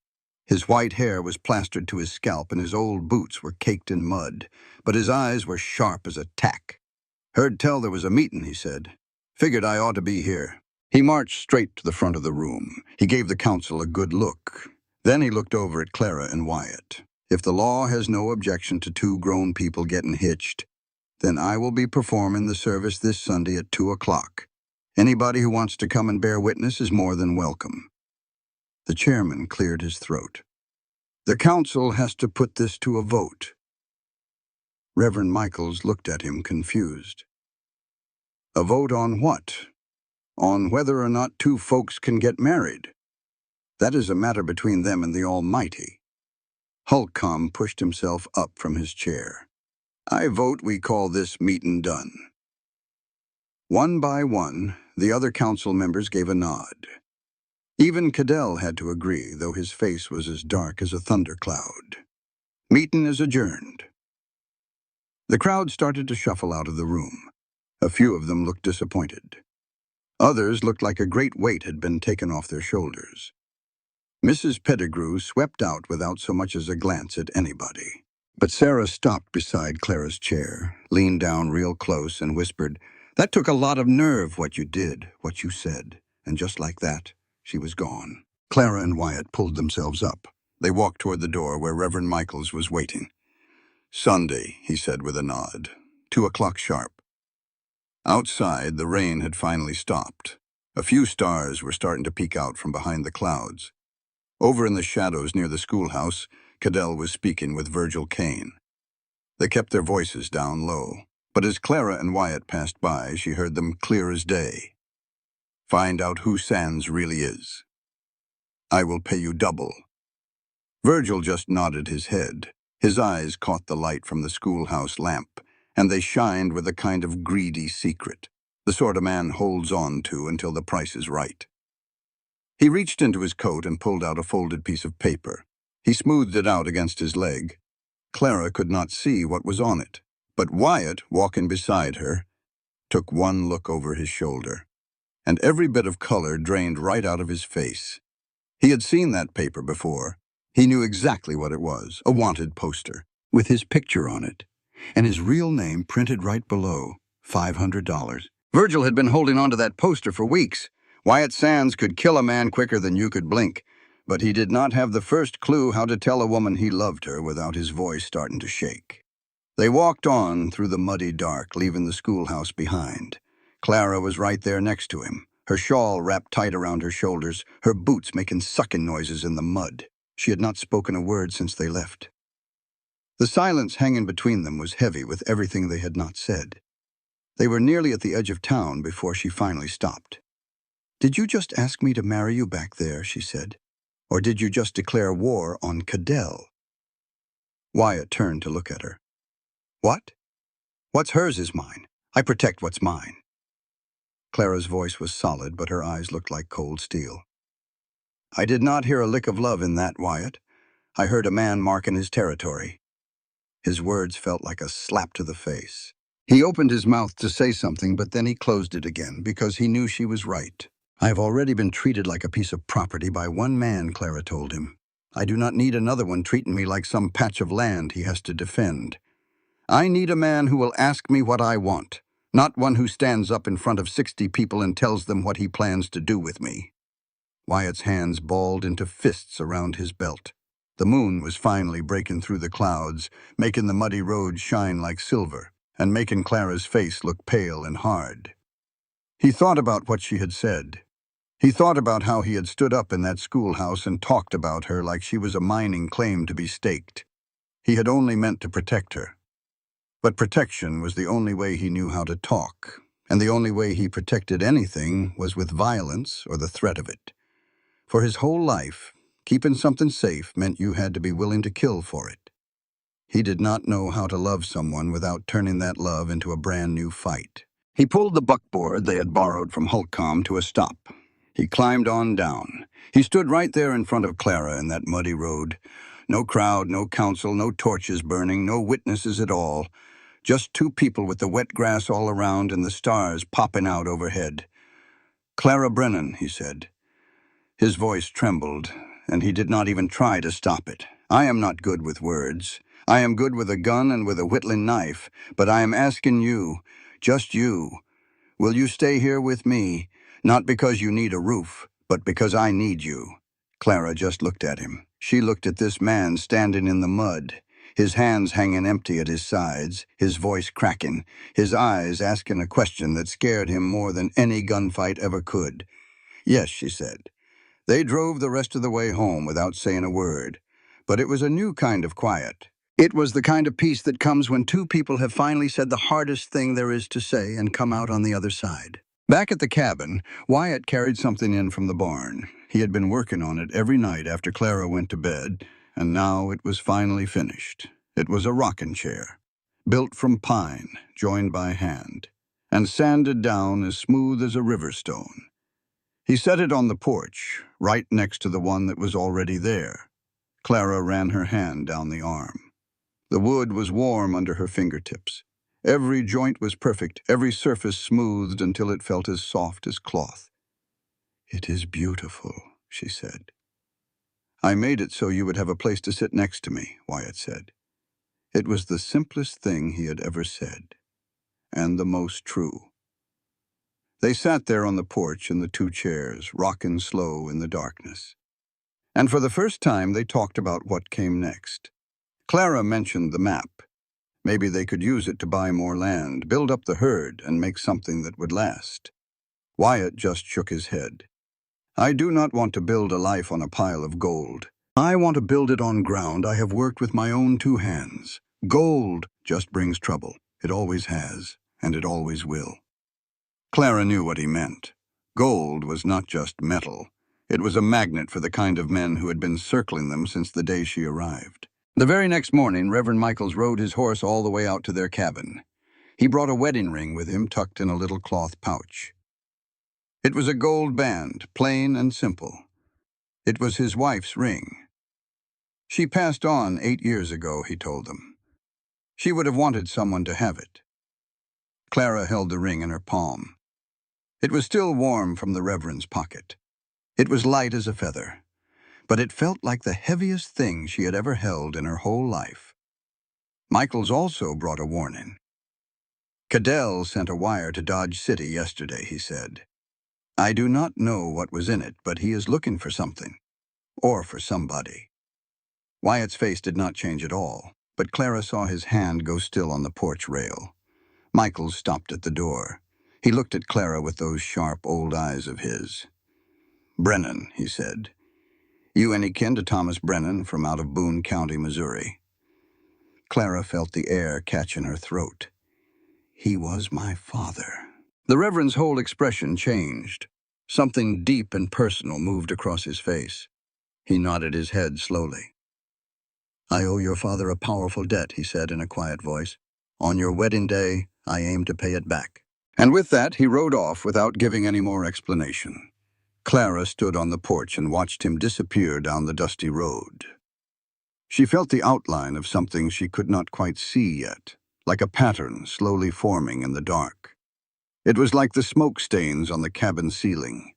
His white hair was plastered to his scalp and his old boots were caked in mud, but his eyes were sharp as a tack. "Heard tell there was a meeting," he said. "Figured I ought to be here." He marched straight to the front of the room. He gave the council a good look. Then he looked over at Clara and Wyatt. "If the law has no objection to two grown people getting hitched, then I will be performing the service this Sunday at 2 o'clock. Anybody who wants to come and bear witness is more than welcome." The chairman cleared his throat. "The council has to put this to a vote." Reverend Michaels looked at him confused. "A vote on what? On whether or not two folks can get married? That is a matter between them and the Almighty." Holcomb pushed himself up from his chair. "I vote we call this meeting done." One by one, the other council members gave a nod. Even Cadell had to agree, though his face was as dark as a thundercloud. "Meeting is adjourned." The crowd started to shuffle out of the room. A few of them looked disappointed. Others looked like a great weight had been taken off their shoulders. Mrs. Pettigrew swept out without so much as a glance at anybody. But Sarah stopped beside Clara's chair, leaned down real close, and whispered, That took a lot of nerve, what you did, what you said. And just like that, she was gone. Clara and Wyatt pulled themselves up. They walked toward the door where Reverend Michaels was waiting. "Sunday," he said with a nod. 2 o'clock sharp. Outside, the rain had finally stopped. A few stars were starting to peek out from behind the clouds. Over in the shadows near the schoolhouse, Cadell was speaking with Virgil Kane. They kept their voices down low, but as Clara and Wyatt passed by, she heard them clear as day. "Find out who Sands really is. I will pay you double." Virgil just nodded his head. His eyes caught the light from the schoolhouse lamp, and they shined with a kind of greedy secret, the sort a man holds on to until the price is right. He reached into his coat and pulled out a folded piece of paper. He smoothed it out against his leg. Clara could not see what was on it, but Wyatt, walking beside her, took one look over his shoulder, and every bit of color drained right out of his face. He had seen that paper before. He knew exactly what it was, a wanted poster, with his picture on it, and his real name printed right below, $500. Virgil had been holding on to that poster for weeks. Wyatt Sands could kill a man quicker than you could blink, but he did not have the first clue how to tell a woman he loved her without his voice starting to shake. They walked on through the muddy dark, leaving the schoolhouse behind. Clara was right there next to him, her shawl wrapped tight around her shoulders, her boots making sucking noises in the mud. She had not spoken a word since they left. The silence hanging between them was heavy with everything they had not said. They were nearly at the edge of town before she finally stopped. "Did you just ask me to marry you back there?" she said. "Or did you just declare war on Cadell?" Wyatt turned to look at her. "What? What's hers is mine. I protect what's mine." Clara's voice was solid, but her eyes looked like cold steel. "I did not hear a lick of love in that, Wyatt. I heard a man marking his territory." His words felt like a slap to the face. He opened his mouth to say something, but then he closed it again because he knew she was right. "I have already been treated like a piece of property by one man," Clara told him. "I do not need another one treating me like some patch of land he has to defend. I need a man who will ask me what I want, not one who stands up in front of 60 people and tells them what he plans to do with me." Wyatt's hands balled into fists around his belt. The moon was finally breaking through the clouds, making the muddy road shine like silver, and making Clara's face look pale and hard. He thought about what she had said. He thought about how he had stood up in that schoolhouse and talked about her like she was a mining claim to be staked. He had only meant to protect her. But protection was the only way he knew how to talk, and the only way he protected anything was with violence or the threat of it. For his whole life, keeping something safe meant you had to be willing to kill for it. He did not know how to love someone without turning that love into a brand new fight. He pulled the buckboard they had borrowed from Holcomb to a stop. He climbed on down. He stood right there in front of Clara in that muddy road. No crowd, no council, no torches burning, no witnesses at all. Just two people with the wet grass all around and the stars popping out overhead. "Clara Brennan," he said. His voice trembled, and he did not even try to stop it. "I am not good with words. I am good with a gun and with a whittling knife, but I am asking you, just you, will you stay here with me, not because you need a roof, but because I need you?" Clara just looked at him. She looked at this man standing in the mud, his hands hanging empty at his sides, his voice cracking, his eyes asking a question that scared him more than any gunfight ever could. "Yes," she said. They drove the rest of the way home without saying a word, but it was a new kind of quiet. It was the kind of peace that comes when two people have finally said the hardest thing there is to say and come out on the other side. Back at the cabin, Wyatt carried something in from the barn. He had been working on it every night after Clara went to bed, and now it was finally finished. It was a rocking chair, built from pine, joined by hand, and sanded down as smooth as a river stone. He set it on the porch, right next to the one that was already there. Clara ran her hand down the arm. The wood was warm under her fingertips. Every joint was perfect, every surface smoothed until it felt as soft as cloth. "It is beautiful," she said. "I made it so you would have a place to sit next to me," Wyatt said. It was the simplest thing he had ever said, and the most true. They sat there on the porch in the two chairs, rockin' slow in the darkness. And for the first time, they talked about what came next. Clara mentioned the map. Maybe they could use it to buy more land, build up the herd, and make something that would last. Wyatt just shook his head. I do not want to build a life on a pile of gold. I want to build it on ground I have worked with my own two hands. Gold just brings trouble. It always has, and it always will. Clara knew what he meant. Gold was not just metal. It was a magnet for the kind of men who had been circling them since the day she arrived. The very next morning, Reverend Michaels rode his horse all the way out to their cabin. He brought a wedding ring with him tucked in a little cloth pouch. It was a gold band, plain and simple. It was his wife's ring. She passed on 8 years ago, he told them. She would have wanted someone to have it. Clara held the ring in her palm. It was still warm from the Reverend's pocket. It was light as a feather, but it felt like the heaviest thing she had ever held in her whole life. Michaels also brought a warning. Cadell sent a wire to Dodge City yesterday, he said. I do not know what was in it, but he is looking for something, or for somebody. Wyatt's face did not change at all, but Clara saw his hand go still on the porch rail. Michaels stopped at the door. He looked at Clara with those sharp old eyes of his. Brennan, he said. You any kin to Thomas Brennan from out of Boone County, Missouri? Clara felt the air catch in her throat. He was my father. The Reverend's whole expression changed. Something deep and personal moved across his face. He nodded his head slowly. I owe your father a powerful debt, he said in a quiet voice. On your wedding day, I aim to pay it back. And with that, he rode off without giving any more explanation. Clara stood on the porch and watched him disappear down the dusty road. She felt the outline of something she could not quite see yet, like a pattern slowly forming in the dark. It was like the smoke stains on the cabin ceiling,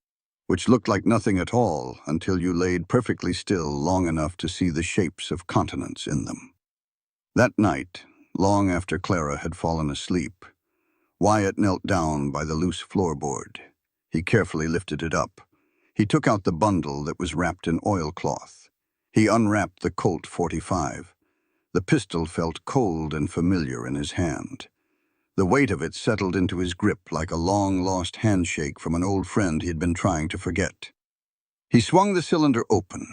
which looked like nothing at all until you laid perfectly still long enough to see the shapes of continents in them. That night, long after Clara had fallen asleep, Wyatt knelt down by the loose floorboard. He carefully lifted it up. He took out the bundle that was wrapped in oilcloth. He unwrapped the Colt .45. The pistol felt cold and familiar in his hand. The weight of it settled into his grip like a long-lost handshake from an old friend he had been trying to forget. He swung the cylinder open.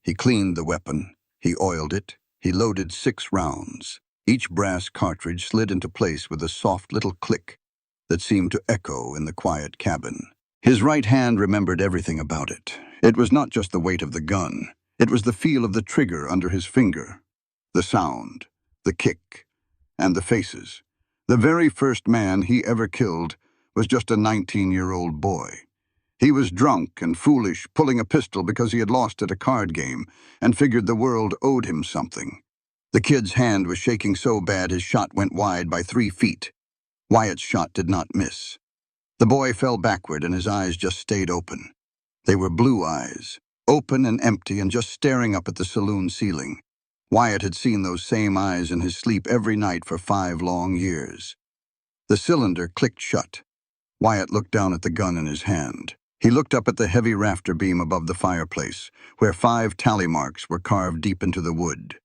He cleaned the weapon. He oiled it. He loaded 6 rounds. Each brass cartridge slid into place with a soft little click that seemed to echo in the quiet cabin. His right hand remembered everything about it. It was not just the weight of the gun. It was the feel of the trigger under his finger, the sound, the kick, and the faces. The very first man he ever killed was just a 19-year-old boy. He was drunk and foolish, pulling a pistol because he had lost at a card game and figured the world owed him something. The kid's hand was shaking so bad his shot went wide by 3 feet. Wyatt's shot did not miss. The boy fell backward and his eyes just stayed open. They were blue eyes, open and empty and just staring up at the saloon ceiling. Wyatt had seen those same eyes in his sleep every night for 5 long years. The cylinder clicked shut. Wyatt looked down at the gun in his hand. He looked up at the heavy rafter beam above the fireplace, where 5 tally marks were carved deep into the wood.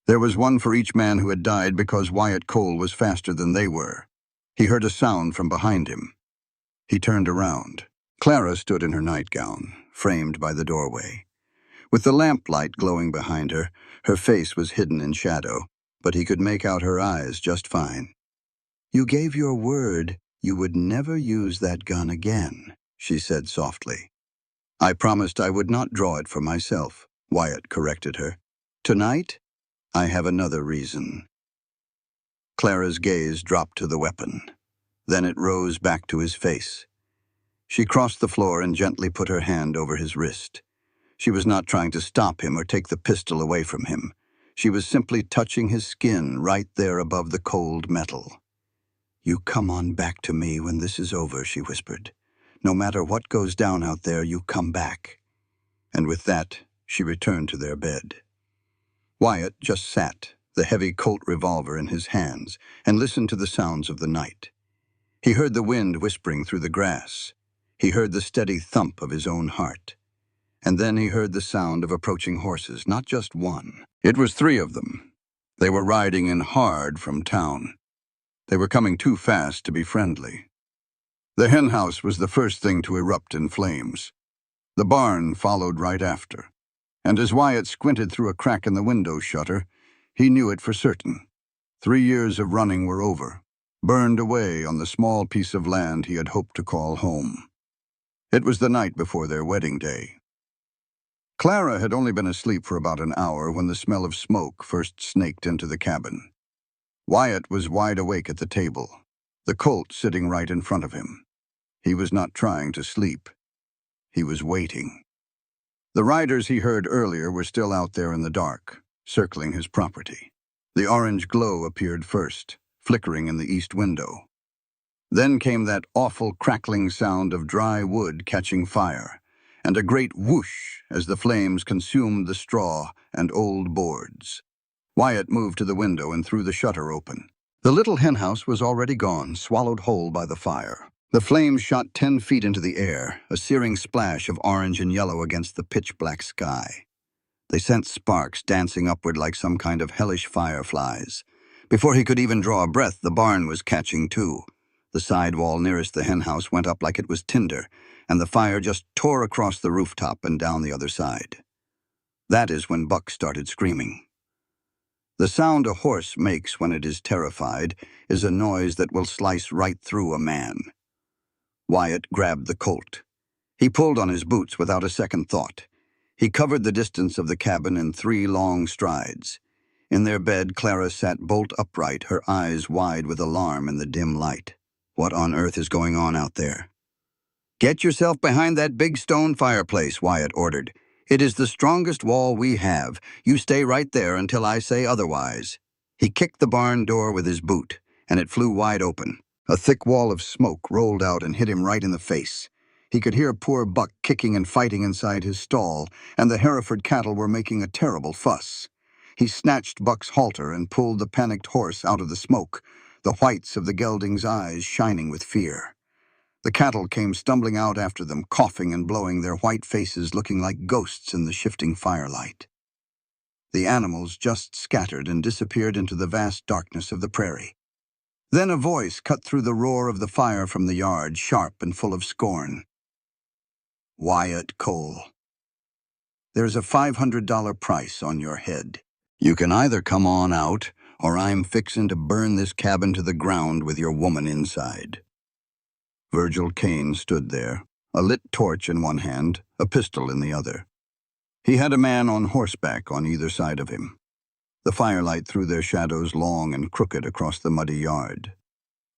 There was one for each man who had died because Wyatt Cole was faster than they were. He heard a sound from behind him. He turned around. Clara stood in her nightgown, framed by the doorway. With the lamplight glowing behind her, her face was hidden in shadow, but he could make out her eyes just fine. You gave your word you would never use that gun again, she said softly. I promised I would not draw it for myself, Wyatt corrected her. Tonight, I have another reason. Clara's gaze dropped to the weapon. Then it rose back to his face. She crossed the floor and gently put her hand over his wrist. She was not trying to stop him or take the pistol away from him. She was simply touching his skin right there above the cold metal. You come on back to me when this is over, she whispered. No matter what goes down out there, you come back. And with that, she returned to their bed. Wyatt just sat, the heavy Colt revolver in his hands, and listened to the sounds of the night. He heard the wind whispering through the grass. He heard the steady thump of his own heart. And then he heard the sound of approaching horses, not just one. It was three of them. They were riding in hard from town. They were coming too fast to be friendly. The henhouse was the first thing to erupt in flames. The barn followed right after. And as Wyatt squinted through a crack in the window shutter, he knew it for certain. 3 years of running were over, burned away on the small piece of land he had hoped to call home. It was the night before their wedding day. Clara had only been asleep for about an hour when the smell of smoke first snaked into the cabin. Wyatt was wide awake at the table, the Colt sitting right in front of him. He was not trying to sleep. He was waiting. The riders he heard earlier were still out there in the dark, circling his property. The orange glow appeared first, flickering in the east window. Then came that awful crackling sound of dry wood catching fire, and a great whoosh as the flames consumed the straw and old boards. Wyatt moved to the window and threw the shutter open. The little henhouse was already gone, swallowed whole by the fire. The flames shot 10 feet into the air, a searing splash of orange and yellow against the pitch-black sky. They sent sparks dancing upward like some kind of hellish fireflies. Before he could even draw a breath, the barn was catching too. The side wall nearest the henhouse went up like it was tinder, and the fire just tore across the rooftop and down the other side. That is when Buck started screaming. The sound a horse makes when it is terrified is a noise that will slice right through a man. Wyatt grabbed the Colt. He pulled on his boots without a second thought. He covered the distance of the cabin in 3 long strides. In their bed, Clara sat bolt upright, her eyes wide with alarm in the dim light. What on earth is going on out there? "Get yourself behind that big stone fireplace," Wyatt ordered. "It is the strongest wall we have. You stay right there until I say otherwise." He kicked the barn door with his boot, and it flew wide open. A thick wall of smoke rolled out and hit him right in the face. He could hear poor Buck kicking and fighting inside his stall, and the Hereford cattle were making a terrible fuss. He snatched Buck's halter and pulled the panicked horse out of the smoke, the whites of the gelding's eyes shining with fear. The cattle came stumbling out after them, coughing and blowing, their white faces looking like ghosts in the shifting firelight. The animals just scattered and disappeared into the vast darkness of the prairie. Then a voice cut through the roar of the fire from the yard, sharp and full of scorn. "Wyatt Cole, there's a $500 price on your head. You can either come on out, or I'm fixin' to burn this cabin to the ground with your woman inside." Virgil Kane stood there, a lit torch in one hand, a pistol in the other. He had a man on horseback on either side of him. The firelight threw their shadows long and crooked across the muddy yard.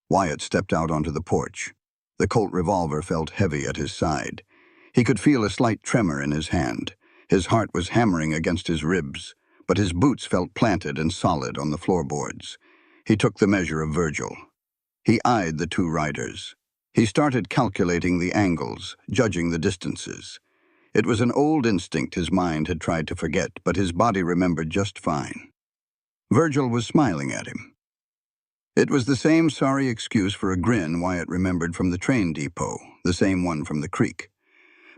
Wyatt stepped out onto the porch. The Colt revolver felt heavy at his side. He could feel a slight tremor in his hand. His heart was hammering against his ribs, but his boots felt planted and solid on the floorboards. He took the measure of Virgil. He eyed the 2 riders. He started calculating the angles, judging the distances. It was an old instinct his mind had tried to forget, but his body remembered just fine. Virgil was smiling at him. It was the same sorry excuse for a grin Wyatt remembered from the train depot, the same one from the creek.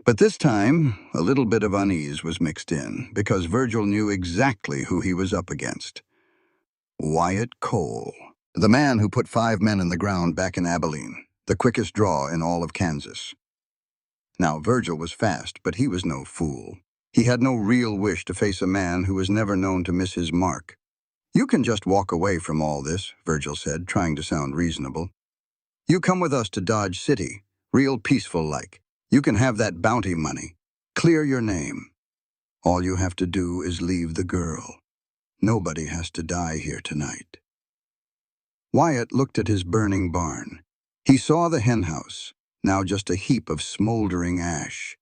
But this time, a little bit of unease was mixed in, because Virgil knew exactly who he was up against. Wyatt Cole, the man who put 5 men in the ground back in Abilene, the quickest draw in all of Kansas. Now, Virgil was fast, but he was no fool. He had no real wish to face a man who was never known to miss his mark. "You can just walk away from all this," Virgil said, trying to sound reasonable. "You come with us to Dodge City, real peaceful-like. You can have that bounty money. Clear your name. All you have to do is leave the girl. Nobody has to die here tonight." Wyatt looked at his burning barn. He saw the henhouse, now just a heap of smoldering ash.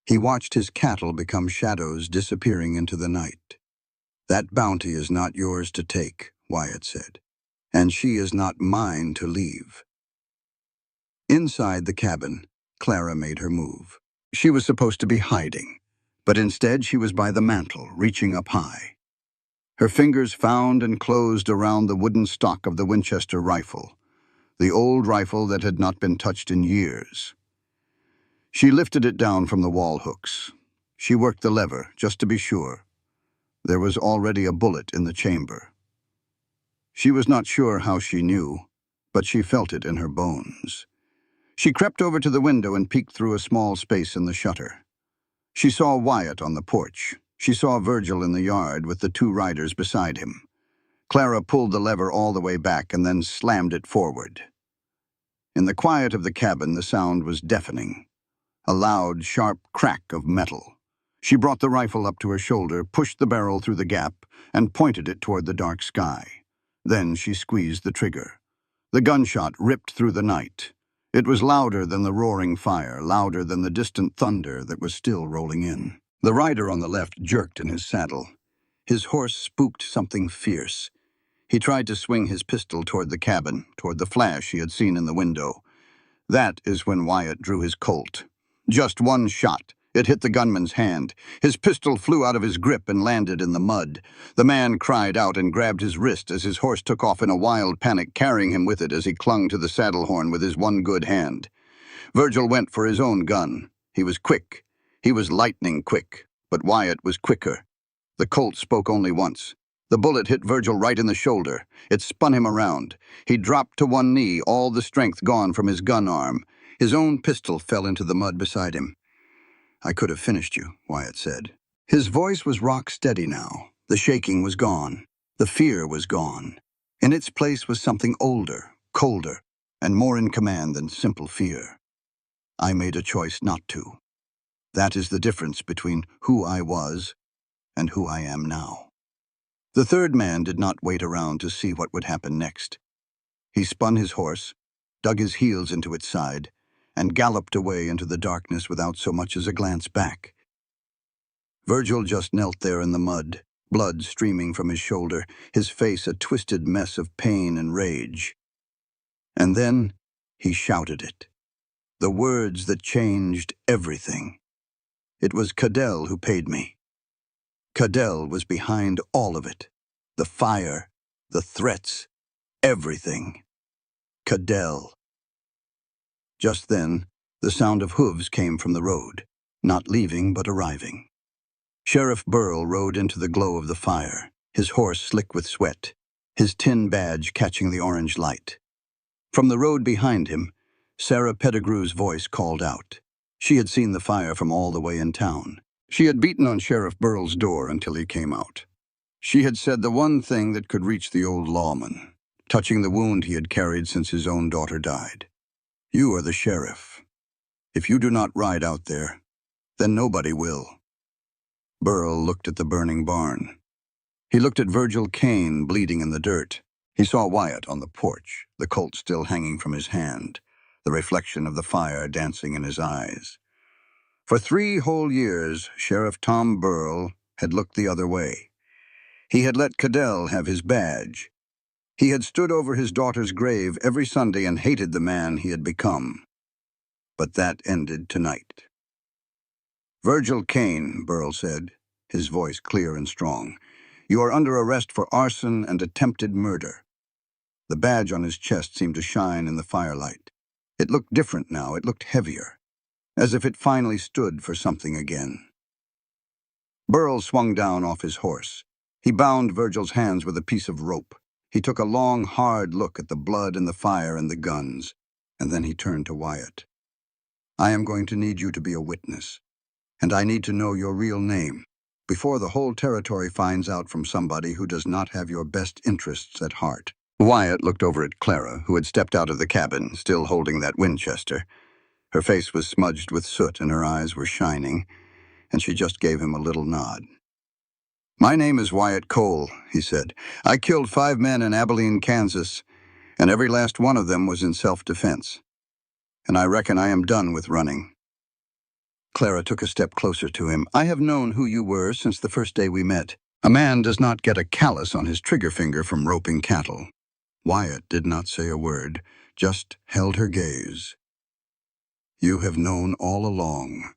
He watched his cattle become shadows disappearing into the night. "That bounty is not yours to take," Wyatt said, "and she is not mine to leave." Inside the cabin, Clara made her move. She was supposed to be hiding, but instead she was by the mantel, reaching up high. Her fingers found and closed around the wooden stock of the Winchester rifle. the old rifle that had not been touched in years. She lifted it down from the wall hooks. She worked the lever, just to be sure. There was already a bullet in the chamber. She was not sure how she knew, but she felt it in her bones. She crept over to the window and peeked through a small space in the shutter. She saw Wyatt on the porch. She saw Virgil in the yard with the 2 riders beside him. Clara pulled the lever all the way back and then slammed it forward. In the quiet of the cabin, the sound was deafening. A loud, sharp crack of metal. She brought the rifle up to her shoulder, pushed the barrel through the gap, and pointed it toward the dark sky. Then she squeezed the trigger. The gunshot ripped through the night. It was louder than the roaring fire, louder than the distant thunder that was still rolling in. The rider on the left jerked in his saddle. His horse spooked something fierce. He tried to swing his pistol toward the cabin, toward the flash he had seen in the window. That is when Wyatt drew his Colt. Just one shot. It hit the gunman's hand. His pistol flew out of his grip and landed in the mud. The man cried out and grabbed his wrist as his horse took off in a wild panic, carrying him with it as he clung to the saddle horn with his one good hand. Virgil went for his own gun. He was quick. He was lightning quick, but Wyatt was quicker. The Colt spoke only once. The bullet hit Virgil right in the shoulder. It spun him around. He dropped to one knee, all the strength gone from his gun arm. His own pistol fell into the mud beside him. "I could have finished you," Wyatt said. His voice was rock steady now. The shaking was gone. The fear was gone. In its place was something older, colder, and more in command than simple fear. "I made a choice not to. That is the difference between who I was and who I am now." The third man did not wait around to see what would happen next. He spun his horse, dug his heels into its side, and galloped away into the darkness without so much as a glance back. Virgil just knelt there in the mud, blood streaming from his shoulder, his face a twisted mess of pain and rage. And then he shouted it. The words that changed everything. It was Cadell who paid me. Cadell was behind all of it. The fire, the threats, everything. Cadell. Just then, the sound of hooves came from the road, not leaving but arriving. Sheriff Burl rode into the glow of the fire, his horse slick with sweat, his tin badge catching the orange light. From the road behind him, Sarah Pettigrew's voice called out. She had seen the fire from all the way in town. She had beaten on Sheriff Burl's door until he came out. She had said the one thing that could reach the old lawman, touching the wound he had carried since his own daughter died. "You are the sheriff. If you do not ride out there, then nobody will." Burl looked at the burning barn. He looked at Virgil Kane bleeding in the dirt. He saw Wyatt on the porch, the Colt still hanging from his hand, the reflection of the fire dancing in his eyes. For 3 whole years, Sheriff Tom Burl had looked the other way. He had let Cadell have his badge. He had stood over his daughter's grave every Sunday and hated the man he had become. But that ended tonight. "Virgil Kane," Burl said, his voice clear and strong, "you are under arrest for arson and attempted murder." The badge on his chest seemed to shine in the firelight. It looked different now. It looked heavier, as if it finally stood for something again. Burl swung down off his horse. He bound Virgil's hands with a piece of rope. He took a long, hard look at the blood and the fire and the guns, and then he turned to Wyatt. "I am going to need you to be a witness, and I need to know your real name before the whole territory finds out from somebody who does not have your best interests at heart." Wyatt looked over at Clara, who had stepped out of the cabin, still holding that Winchester. Her face was smudged with soot and her eyes were shining, and she just gave him a little nod. "My name is Wyatt Cole," he said. "I killed 5 men in Abilene, Kansas, and every last one of them was in self-defense. And I reckon I am done with running." Clara took a step closer to him. "I have known who you were since the first day we met. A man does not get a callus on his trigger finger from roping cattle." Wyatt did not say a word, just held her gaze. "You have known all along.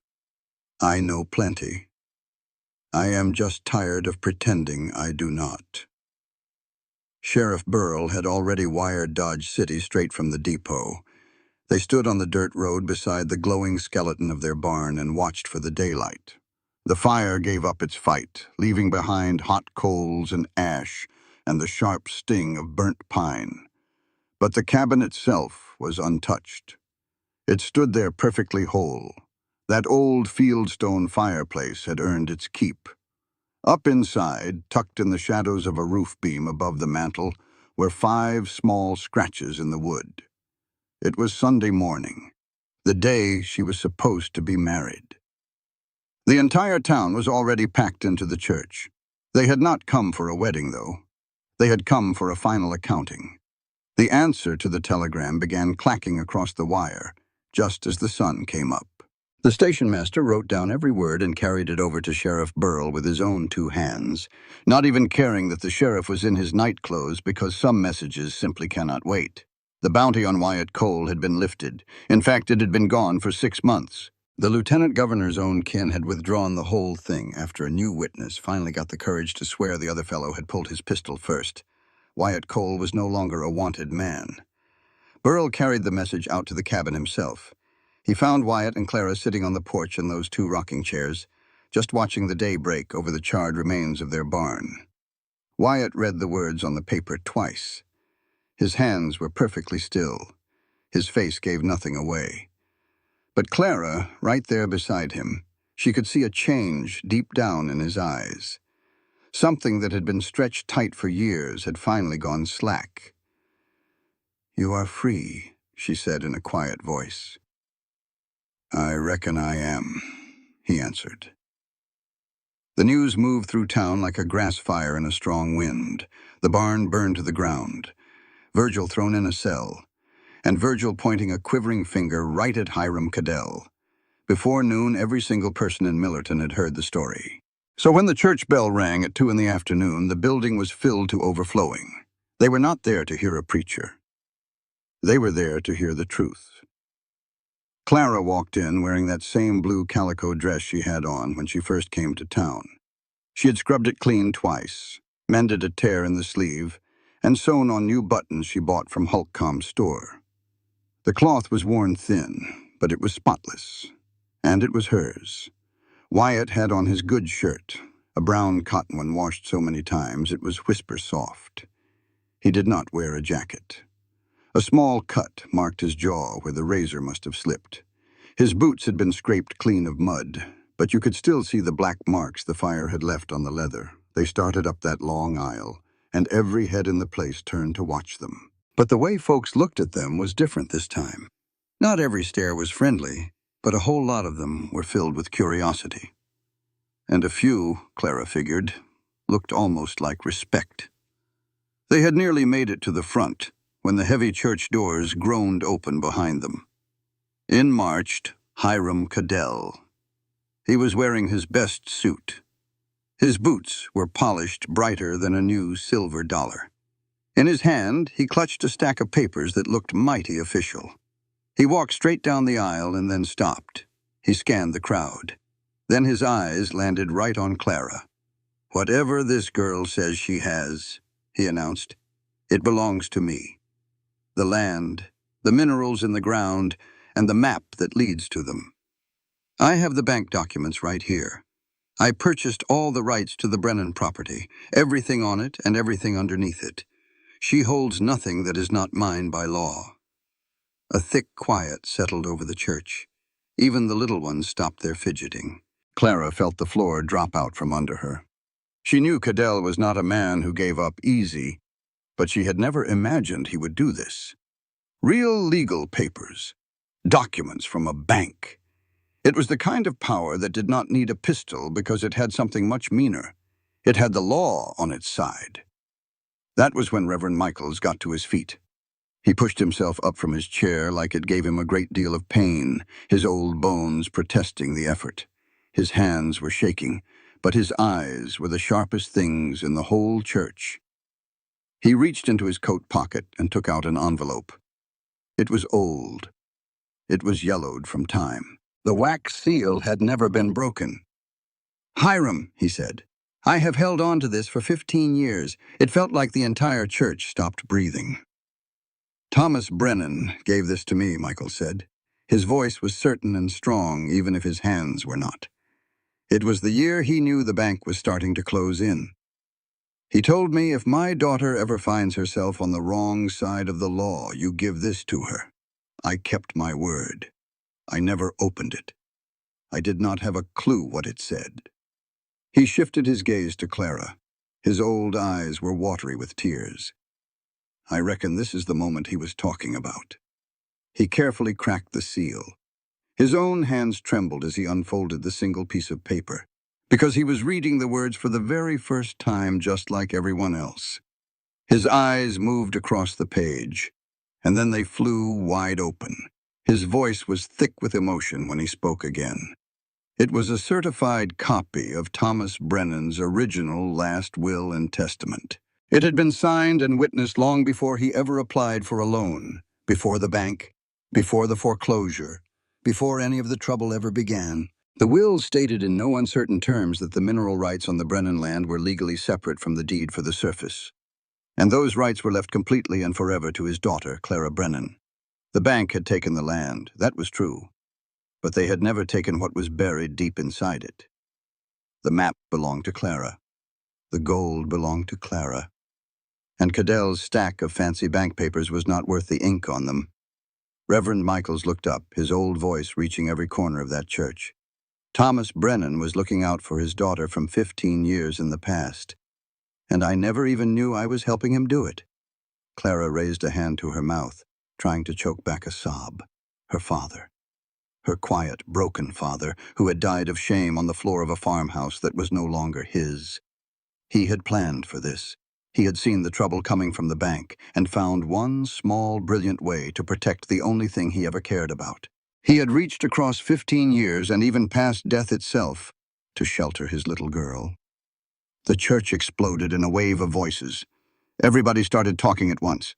I know plenty. I am just tired of pretending I do not." Sheriff Burl had already wired Dodge City straight from the depot. They stood on the dirt road beside the glowing skeleton of their barn and watched for the daylight. The fire gave up its fight, leaving behind hot coals and ash and the sharp sting of burnt pine. But the cabin itself was untouched. It stood there perfectly whole. That old fieldstone fireplace had earned its keep. Up inside, tucked in the shadows of a roof beam above the mantel, were 5 small scratches in the wood. It was Sunday morning, the day she was supposed to be married. The entire town was already packed into the church. They had not come for a wedding, though. They had come for a final accounting. The answer to the telegram began clacking across the wire, just as the sun came up. The station master wrote down every word and carried it over to Sheriff Burl with his own 2 hands, not even caring that the sheriff was in his night clothes because some messages simply cannot wait. The bounty on Wyatt Cole had been lifted. In fact, it had been gone for 6 months. The lieutenant governor's own kin had withdrawn the whole thing after a new witness finally got the courage to swear the other fellow had pulled his pistol first. Wyatt Cole was no longer a wanted man. Burl carried the message out to the cabin himself. He found Wyatt and Clara sitting on the porch in those 2 rocking chairs, just watching the day break over the charred remains of their barn. Wyatt read the words on the paper twice. His hands were perfectly still. His face gave nothing away. But Clara, right there beside him, she could see a change deep down in his eyes. Something that had been stretched tight for years had finally gone slack. "You are free," she said in a quiet voice. "I reckon I am," he answered. The news moved through town like a grass fire in a strong wind. The barn burned to the ground. Virgil thrown in a cell, and Virgil pointing a quivering finger right at Hiram Cadell. Before noon, every single person in Millerton had heard the story. So when the church bell rang at 2 in the afternoon, the building was filled to overflowing. They were not there to hear a preacher. They were there to hear the truth. Clara walked in wearing that same blue calico dress she had on when she first came to town. She had scrubbed it clean twice, mended a tear in the sleeve, and sewn on new buttons she bought from Hulkcom's store. The cloth was worn thin, but it was spotless, and it was hers. Wyatt had on his good shirt, a brown cotton one washed so many times it was whisper soft. He did not wear a jacket. A small cut marked his jaw where the razor must have slipped. His boots had been scraped clean of mud, but you could still see the black marks the fire had left on the leather. They started up that long aisle, and every head in the place turned to watch them. But the way folks looked at them was different this time. Not every stare was friendly, but a whole lot of them were filled with curiosity. And a few, Clara figured, looked almost like respect. They had nearly made it to the front when the heavy church doors groaned open behind them. In marched Hiram Cadell. He was wearing his best suit. His boots were polished brighter than a new silver dollar. In his hand, he clutched a stack of papers that looked mighty official. He walked straight down the aisle and then stopped. He scanned the crowd. Then his eyes landed right on Clara. "Whatever this girl says she has," he announced, "it belongs to me. The land, the minerals in the ground, and the map that leads to them. I have the bank documents right here. I purchased all the rights to the Brennan property, everything on it and everything underneath it. She holds nothing that is not mine by law." A thick quiet settled over the church. Even the little ones stopped their fidgeting. Clara felt the floor drop out from under her. She knew Cadell was not a man who gave up easy, but she had never imagined he would do this. Real legal papers. Documents from a bank. It was the kind of power that did not need a pistol because it had something much meaner. It had the law on its side. That was when Reverend Michaels got to his feet. He pushed himself up from his chair like it gave him a great deal of pain, his old bones protesting the effort. His hands were shaking, but his eyes were the sharpest things in the whole church. He reached into his coat pocket and took out an envelope. It was old. It was yellowed from time. The wax seal had never been broken. "Hiram," he said, I have held on to this for 15 years. It felt like the entire church stopped breathing. Thomas Brennan gave this to me, Michael said. His voice was certain and strong, even if his hands were not. It was the year he knew the bank was starting to close in. He told me, if my daughter ever finds herself on the wrong side of the law, you give this to her. I kept my word. I never opened it. I did not have a clue what it said. He shifted his gaze to Clara. His old eyes were watery with tears. I reckon this is the moment he was talking about. He carefully cracked the seal. His own hands trembled as he unfolded the single piece of paper, because he was reading the words for the very first time, just like everyone else. His eyes moved across the page, and then they flew wide open. His voice was thick with emotion when he spoke again. It was a certified copy of Thomas Brennan's original last will and testament. It had been signed and witnessed long before he ever applied for a loan, before the bank, before the foreclosure, before any of the trouble ever began. The will stated in no uncertain terms that the mineral rights on the Brennan land were legally separate from the deed for the surface, and those rights were left completely and forever to his daughter, Clara Brennan. The bank had taken the land, that was true, but they had never taken what was buried deep inside it. The map belonged to Clara. The gold belonged to Clara. And Cadell's stack of fancy bank papers was not worth the ink on them. Reverend Michaels looked up, his old voice reaching every corner of that church. Thomas Brennan was looking out for his daughter from 15 years in the past, and I never even knew I was helping him do it. Clara raised a hand to her mouth, trying to choke back a sob. Her father. Her quiet, broken father, who had died of shame on the floor of a farmhouse that was no longer his. He had planned for this. He had seen the trouble coming from the bank and found one small, brilliant way to protect the only thing he ever cared about. He had reached across 15 years and even past death itself to shelter his little girl. The church exploded in a wave of voices. Everybody started talking at once.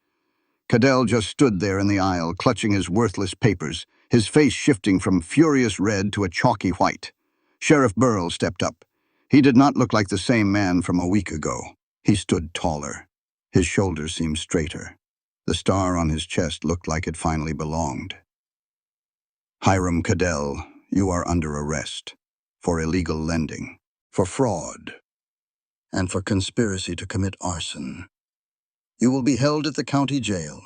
Cadell just stood there in the aisle, clutching his worthless papers, his face shifting from furious red to a chalky white. Sheriff Burrell stepped up. He did not look like the same man from a week ago. He stood taller. His shoulders seemed straighter. The star on his chest looked like it finally belonged. Hiram Cadell, you are under arrest for illegal lending, for fraud, and for conspiracy to commit arson. You will be held at the county jail,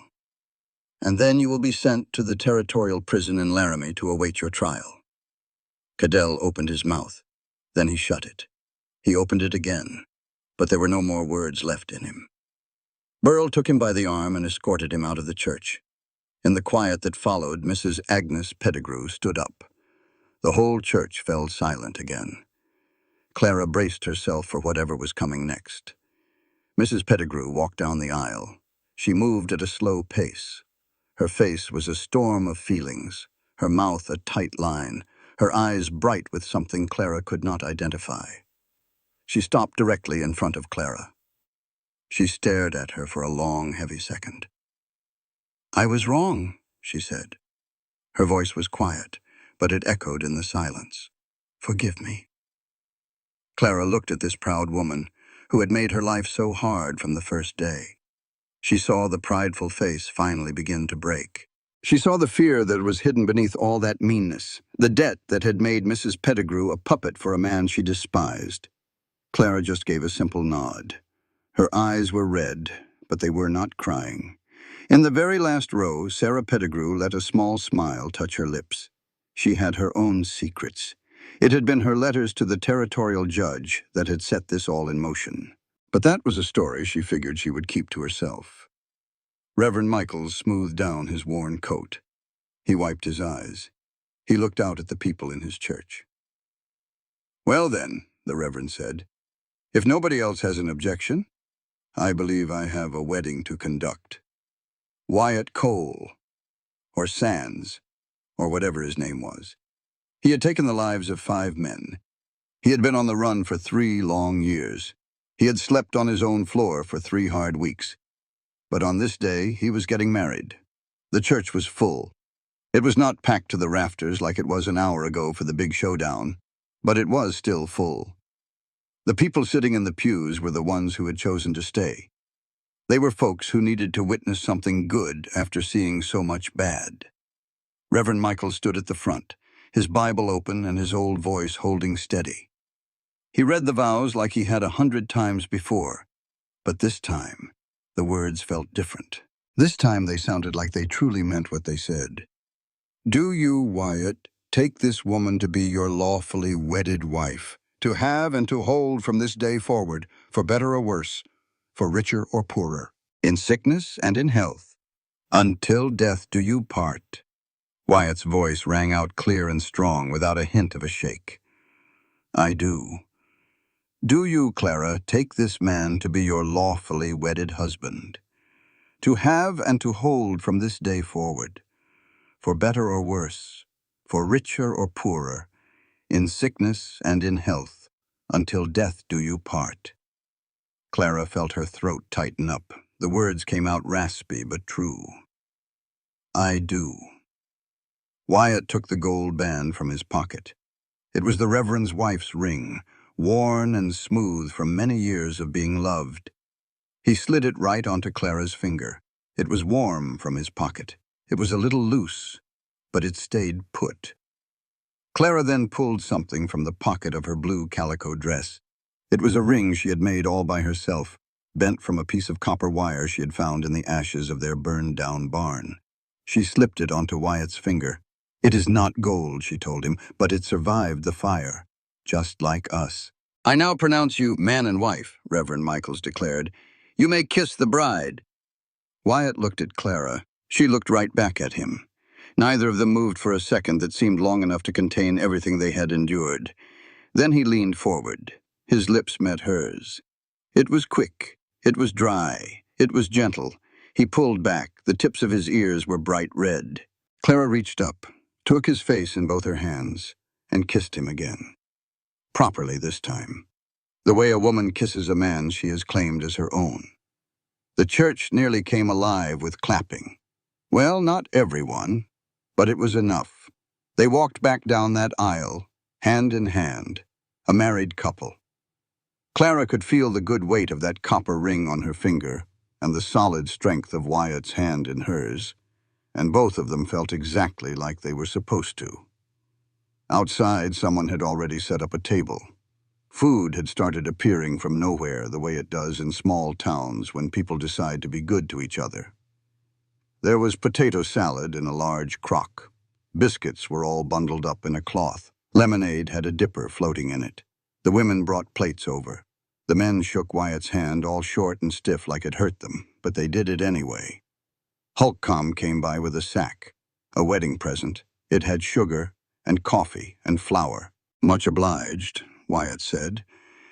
and then you will be sent to the territorial prison in Laramie to await your trial. Cadell opened his mouth. Then he shut it. He opened it again, but there were no more words left in him. Burrell took him by the arm and escorted him out of the church. In the quiet that followed, Mrs. Agnes Pettigrew stood up. The whole church fell silent again. Clara braced herself for whatever was coming next. Mrs. Pettigrew walked down the aisle. She moved at a slow pace. Her face was a storm of feelings, her mouth a tight line, her eyes bright with something Clara could not identify. She stopped directly in front of Clara. She stared at her for a long, heavy second. "I was wrong," she said. Her voice was quiet, but it echoed in the silence. "Forgive me." Clara looked at this proud woman who had made her life so hard from the first day. She saw the prideful face finally begin to break. She saw the fear that was hidden beneath all that meanness, the debt that had made Mrs. Pettigrew a puppet for a man she despised. Clara just gave a simple nod. Her eyes were red, but they were not crying. In the very last row, Sarah Pettigrew let a small smile touch her lips. She had her own secrets. It had been her letters to the territorial judge that had set this all in motion. But that was a story she figured she would keep to herself. Reverend Michaels smoothed down his worn coat. He wiped his eyes. He looked out at the people in his church. "Well then," the Reverend said, "if nobody else has an objection, I believe I have a wedding to conduct. Wyatt Cole, or Sands, or whatever his name was. He had taken the lives of 5 men. He had been on the run for 3 long years. He had slept on his own floor for 3 hard weeks. But on this day, he was getting married. The church was full. It was not packed to the rafters like it was an hour ago for the big showdown, but it was still full. The people sitting in the pews were the ones who had chosen to stay. They were folks who needed to witness something good after seeing so much bad. Reverend Michael stood at the front, his Bible open and his old voice holding steady. He read the vows like he had 100 times before, but this time, the words felt different. This time they sounded like they truly meant what they said. Do you, Wyatt, take this woman to be your lawfully wedded wife, to have and to hold from this day forward, for better or worse, for richer or poorer, in sickness and in health, until death do you part? Wyatt's voice rang out clear and strong without a hint of a shake. I do. Do you, Clara, take this man to be your lawfully wedded husband, to have and to hold from this day forward, for better or worse, for richer or poorer, in sickness and in health, until death do you part? Clara felt her throat tighten up. The words came out raspy but true. I do. Wyatt took the gold band from his pocket. It was the Reverend's wife's ring, worn and smooth from many years of being loved. He slid it right onto Clara's finger. It was warm from his pocket. It was a little loose, but it stayed put. Clara then pulled something from the pocket of her blue calico dress. It was a ring she had made all by herself, bent from a piece of copper wire she had found in the ashes of their burned-down barn. She slipped it onto Wyatt's finger. It is not gold, she told him, but it survived the fire, just like us. I now pronounce you man and wife, Reverend Michaels declared. You may kiss the bride. Wyatt looked at Clara. She looked right back at him. Neither of them moved for a second that seemed long enough to contain everything they had endured. Then he leaned forward. His lips met hers. It was quick. It was dry. It was gentle. He pulled back. The tips of his ears were bright red. Clara reached up, took his face in both her hands, and kissed him again. Properly this time. The way a woman kisses a man she has claimed as her own. The church nearly came alive with clapping. Well, not everyone, but it was enough. They walked back down that aisle, hand in hand, a married couple. Clara could feel the good weight of that copper ring on her finger and the solid strength of Wyatt's hand in hers, and both of them felt exactly like they were supposed to. Outside, someone had already set up a table. Food had started appearing from nowhere the way it does in small towns when people decide to be good to each other. There was potato salad in a large crock. Biscuits were all bundled up in a cloth. Lemonade had a dipper floating in it. The women brought plates over. The men shook Wyatt's hand, all short and stiff like it hurt them, but they did it anyway. Hulkcom came by with a sack, a wedding present. It had sugar and coffee and flour. Much obliged, Wyatt said,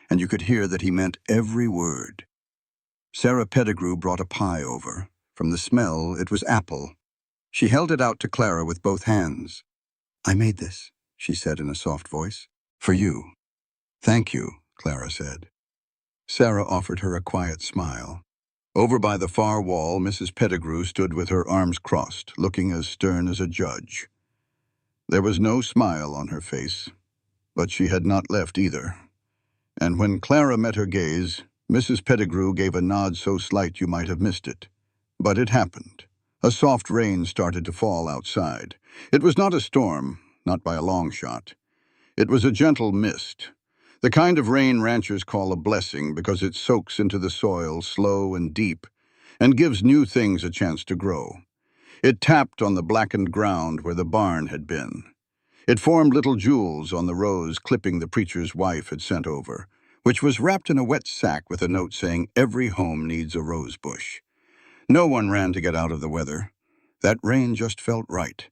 and you could hear that he meant every word. Sarah Pettigrew brought a pie over. From the smell, it was apple. She held it out to Clara with both hands. I made this, she said in a soft voice. For you. Thank you, Clara said. Sarah offered her a quiet smile. Over by the far wall, Mrs. Pettigrew stood with her arms crossed, looking as stern as a judge. There was no smile on her face, but she had not left either. And when Clara met her gaze, Mrs. Pettigrew gave a nod so slight you might have missed it. But it happened. A soft rain started to fall outside. It was not a storm, not by a long shot. It was a gentle mist, the kind of rain ranchers call a blessing because it soaks into the soil slow and deep and gives new things a chance to grow. It tapped on the blackened ground where the barn had been. It formed little jewels on the rose clipping the preacher's wife had sent over, which was wrapped in a wet sack with a note saying every home needs a rose bush. No one ran to get out of the weather. That rain just felt right.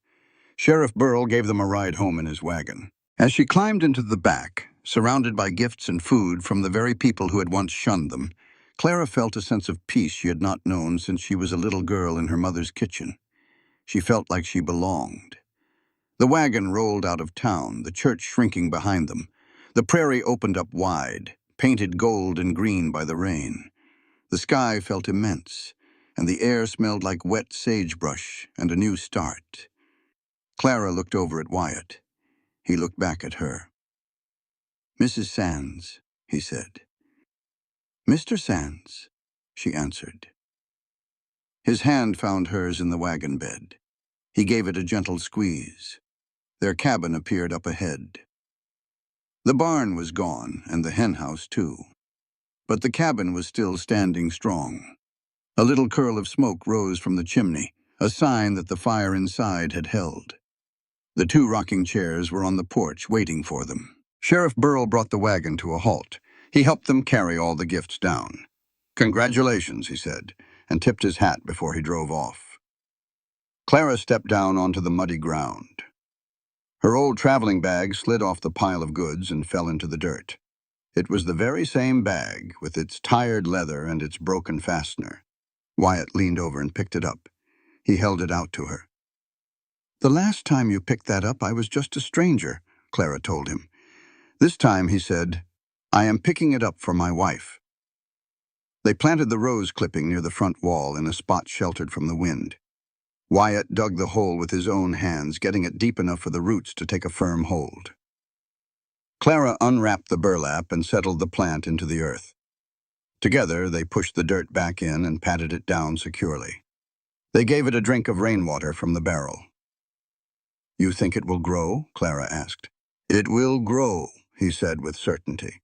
Sheriff Burl gave them a ride home in his wagon. As she climbed into the back, surrounded by gifts and food from the very people who had once shunned them, Clara felt a sense of peace she had not known since she was a little girl in her mother's kitchen. She felt like she belonged. The wagon rolled out of town, the church shrinking behind them. The prairie opened up wide, painted gold and green by the rain. The sky felt immense, and the air smelled like wet sagebrush and a new start. Clara looked over at Wyatt. He looked back at her. Mrs. Sands, he said. "Mr. Sands," she answered. His hand found hers in the wagon bed. He gave it a gentle squeeze. Their cabin appeared up ahead. The barn was gone, and the henhouse too. But the cabin was still standing strong. A little curl of smoke rose from the chimney, a sign that the fire inside had held. The two rocking chairs were on the porch waiting for them. Sheriff Burrell brought the wagon to a halt. He helped them carry all the gifts down. "Congratulations," he said, and tipped his hat before he drove off. Clara stepped down onto the muddy ground. Her old traveling bag slid off the pile of goods and fell into the dirt. It was the very same bag, with its tired leather and its broken fastener. Wyatt leaned over and picked it up. He held it out to her. "The last time you picked that up, I was just a stranger," Clara told him. "This time," he said, "I am picking it up for my wife." They planted the rose clipping near the front wall in a spot sheltered from the wind. Wyatt dug the hole with his own hands, getting it deep enough for the roots to take a firm hold. Clara unwrapped the burlap and settled the plant into the earth. Together, they pushed the dirt back in and patted it down securely. They gave it a drink of rainwater from the barrel. "You think it will grow?" Clara asked. "It will grow," he said with certainty.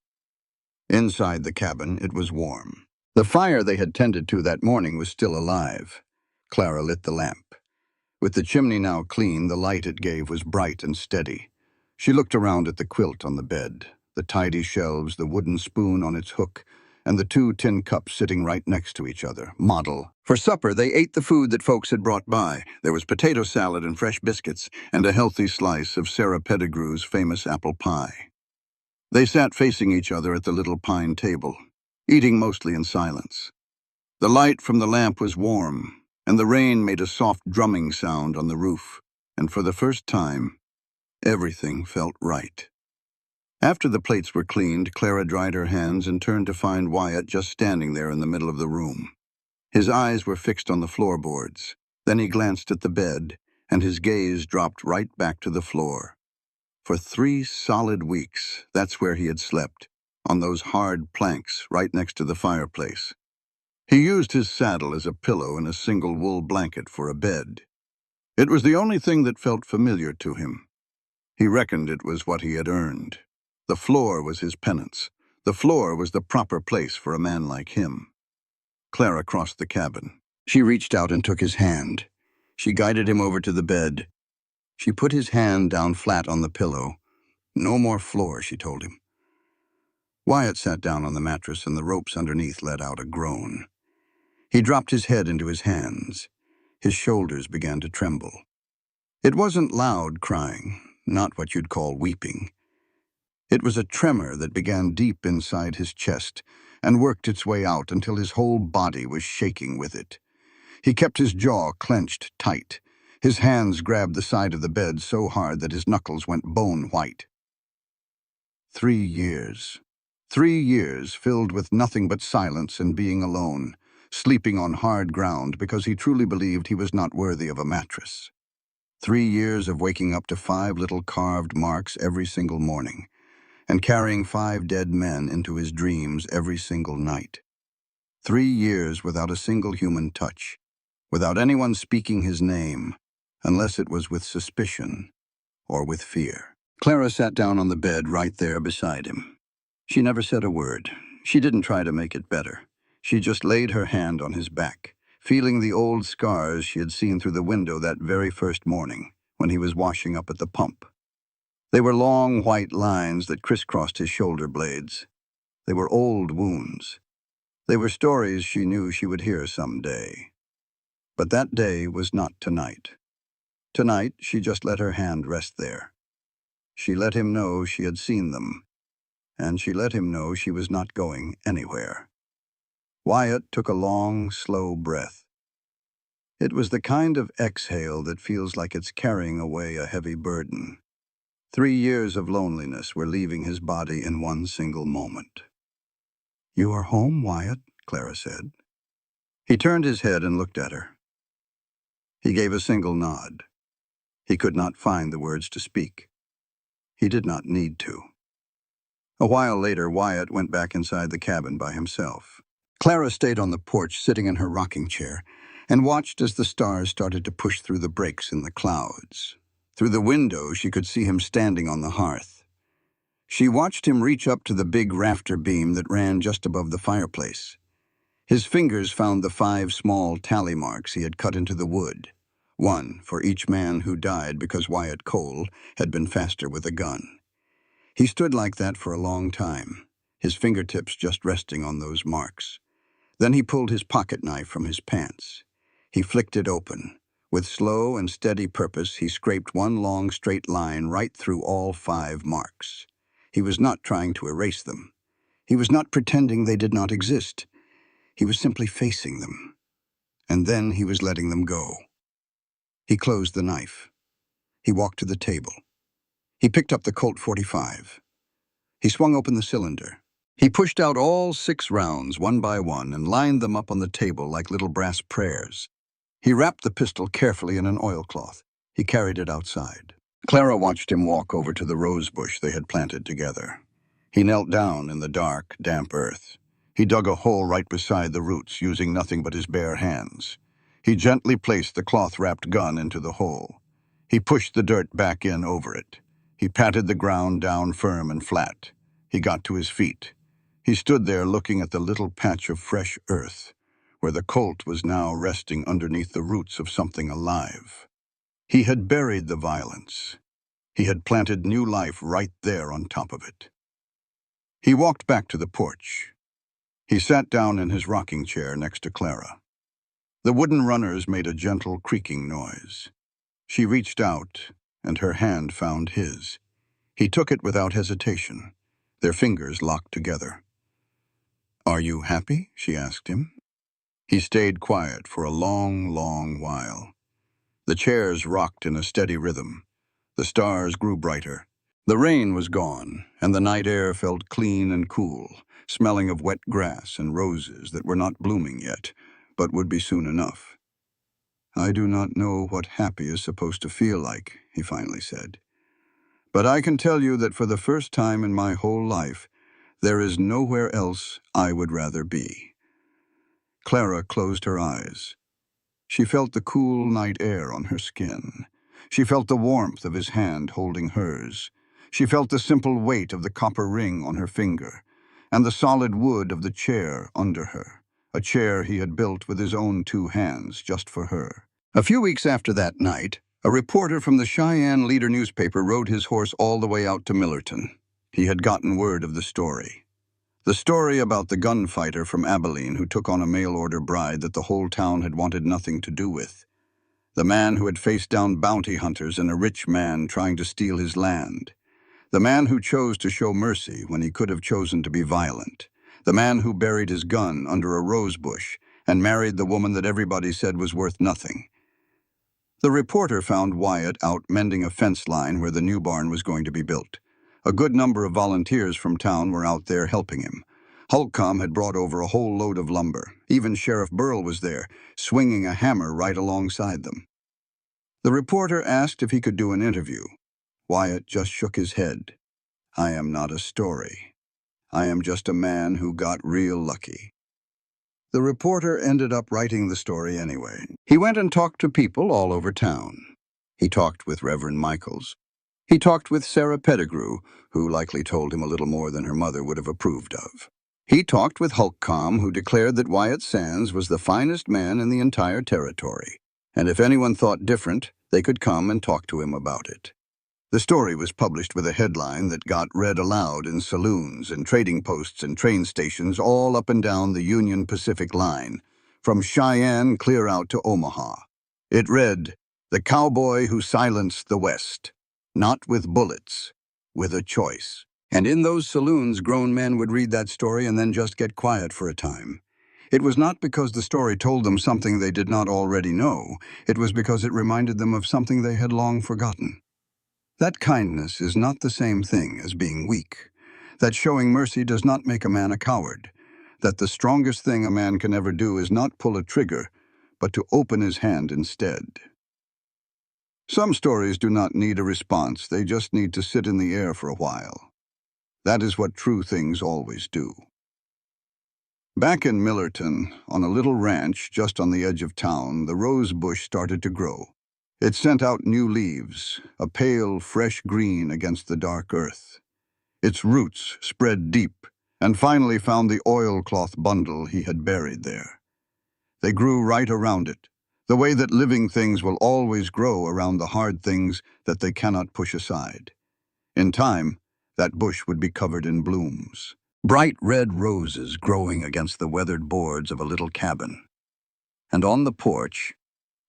Inside the cabin, it was warm. The fire they had tended to that morning was still alive. Clara lit the lamp. With the chimney now clean, the light it gave was bright and steady. She looked around at the quilt on the bed, the tidy shelves, the wooden spoon on its hook, and the two tin cups sitting right next to each other, model. For supper, they ate the food that folks had brought by. There was potato salad and fresh biscuits, and a healthy slice of Sarah Pettigrew's famous apple pie. They sat facing each other at the little pine table, eating mostly in silence. The light from the lamp was warm, and the rain made a soft drumming sound on the roof, and for the first time, everything felt right. After the plates were cleaned, Clara dried her hands and turned to find Wyatt just standing there in the middle of the room. His eyes were fixed on the floorboards. Then he glanced at the bed, and his gaze dropped right back to the floor. For 3 solid weeks, that's where he had slept, on those hard planks right next to the fireplace. He used his saddle as a pillow and a single wool blanket for a bed. It was the only thing that felt familiar to him. He reckoned it was what he had earned. The floor was his penance. The floor was the proper place for a man like him. Clara crossed the cabin. She reached out and took his hand. She guided him over to the bed. She put his hand down flat on the pillow. "No more floor," she told him. Wyatt sat down on the mattress, and the ropes underneath let out a groan. He dropped his head into his hands. His shoulders began to tremble. It wasn't loud crying, not what you'd call weeping. It was a tremor that began deep inside his chest and worked its way out until his whole body was shaking with it. He kept his jaw clenched tight. His hands grabbed the side of the bed so hard that his knuckles went bone white. 3 years. 3 years filled with nothing but silence and being alone, sleeping on hard ground because he truly believed he was not worthy of a mattress. 3 years of waking up to 5 little carved marks every single morning, and carrying 5 dead men into his dreams every single night. 3 years without a single human touch, without anyone speaking his name, unless it was with suspicion or with fear. Clara sat down on the bed right there beside him. She never said a word. She didn't try to make it better. She just laid her hand on his back, feeling the old scars she had seen through the window that very first morning when he was washing up at the pump. They were long white lines that crisscrossed his shoulder blades. They were old wounds. They were stories she knew she would hear someday. But that day was not tonight. Tonight, she just let her hand rest there. She let him know she had seen them, and she let him know she was not going anywhere. Wyatt took a long, slow breath. It was the kind of exhale that feels like it's carrying away a heavy burden. 3 years of loneliness were leaving his body in one single moment. "You are home, Wyatt," Clara said. He turned his head and looked at her. He gave a single nod. He could not find the words to speak. He did not need to. A while later, Wyatt went back inside the cabin by himself. Clara stayed on the porch, sitting in her rocking chair, and watched as the stars started to push through the breaks in the clouds. Through the window, she could see him standing on the hearth. She watched him reach up to the big rafter beam that ran just above the fireplace. His fingers found the 5 small tally marks he had cut into the wood, one for each man who died because Wyatt Cole had been faster with a gun. He stood like that for a long time, his fingertips just resting on those marks. Then he pulled his pocket knife from his pants. He flicked it open. With slow and steady purpose, he scraped one long straight line right through all 5 marks. He was not trying to erase them. He was not pretending they did not exist. He was simply facing them. And then he was letting them go. He closed the knife. He walked to the table. He picked up the Colt .45. He swung open the cylinder. He pushed out all 6 rounds one by one and lined them up on the table like little brass prayers. He wrapped the pistol carefully in an oilcloth. He carried it outside. Clara watched him walk over to the rose bush they had planted together. He knelt down in the dark, damp earth. He dug a hole right beside the roots, using nothing but his bare hands. He gently placed the cloth-wrapped gun into the hole. He pushed the dirt back in over it. He patted the ground down firm and flat. He got to his feet. He stood there looking at the little patch of fresh earth, where the colt was now resting underneath the roots of something alive. He had buried the violence. He had planted new life right there on top of it. He walked back to the porch. He sat down in his rocking chair next to Clara. The wooden runners made a gentle creaking noise. She reached out, and her hand found his. He took it without hesitation. Their fingers locked together. "Are you happy?" she asked him. He stayed quiet for a long, long while. The chairs rocked in a steady rhythm. The stars grew brighter. The rain was gone, and the night air felt clean and cool, smelling of wet grass and roses that were not blooming yet, but would be soon enough. "I do not know what happy is supposed to feel like," he finally said. "But I can tell you that for the first time in my whole life, there is nowhere else I would rather be." Clara closed her eyes. She felt the cool night air on her skin. She felt the warmth of his hand holding hers. She felt the simple weight of the copper ring on her finger, and the solid wood of the chair under her, a chair he had built with his own 2 hands just for her. A few weeks after that night, a reporter from the Cheyenne Leader newspaper rode his horse all the way out to Millerton. He had gotten word of the story. The story about the gunfighter from Abilene who took on a mail-order bride that the whole town had wanted nothing to do with. The man who had faced down bounty hunters and a rich man trying to steal his land. The man who chose to show mercy when he could have chosen to be violent. The man who buried his gun under a rose bush and married the woman that everybody said was worth nothing. The reporter found Wyatt out mending a fence line where the new barn was going to be built. A good number of volunteers from town were out there helping him. Holcomb had brought over a whole load of lumber. Even Sheriff Burl was there, swinging a hammer right alongside them. The reporter asked if he could do an interview. Wyatt just shook his head. "I am not a story. I am just a man who got real lucky." The reporter ended up writing the story anyway. He went and talked to people all over town. He talked with Reverend Michaels. He talked with Sarah Pettigrew, who likely told him a little more than her mother would have approved of. He talked with Holcomb, who declared that Wyatt Sands was the finest man in the entire territory, and if anyone thought different, they could come and talk to him about it. The story was published with a headline that got read aloud in saloons and trading posts and train stations all up and down the Union Pacific line, from Cheyenne clear out to Omaha. It read, "The Cowboy Who Silenced the West. Not with bullets, with a choice." And in those saloons, grown men would read that story and then just get quiet for a time. It was not because the story told them something they did not already know. It was because it reminded them of something they had long forgotten. That kindness is not the same thing as being weak. That showing mercy does not make a man a coward. That the strongest thing a man can ever do is not pull a trigger, but to open his hand instead. Some stories do not need a response, they just need to sit in the air for a while. That is what true things always do. Back in Millerton, on a little ranch just on the edge of town, the rose bush started to grow. It sent out new leaves, a pale, fresh green against the dark earth. Its roots spread deep and finally found the oilcloth bundle he had buried there. They grew right around it, the way that living things will always grow around the hard things that they cannot push aside. In time, that bush would be covered in blooms. Bright red roses growing against the weathered boards of a little cabin. And on the porch,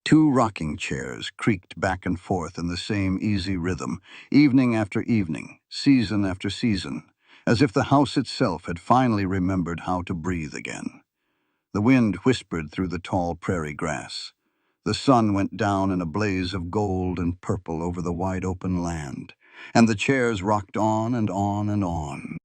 2 rocking chairs creaked back and forth in the same easy rhythm, evening after evening, season after season, as if the house itself had finally remembered how to breathe again. The wind whispered through the tall prairie grass. The sun went down in a blaze of gold and purple over the wide open land, and the chairs rocked on and on and on.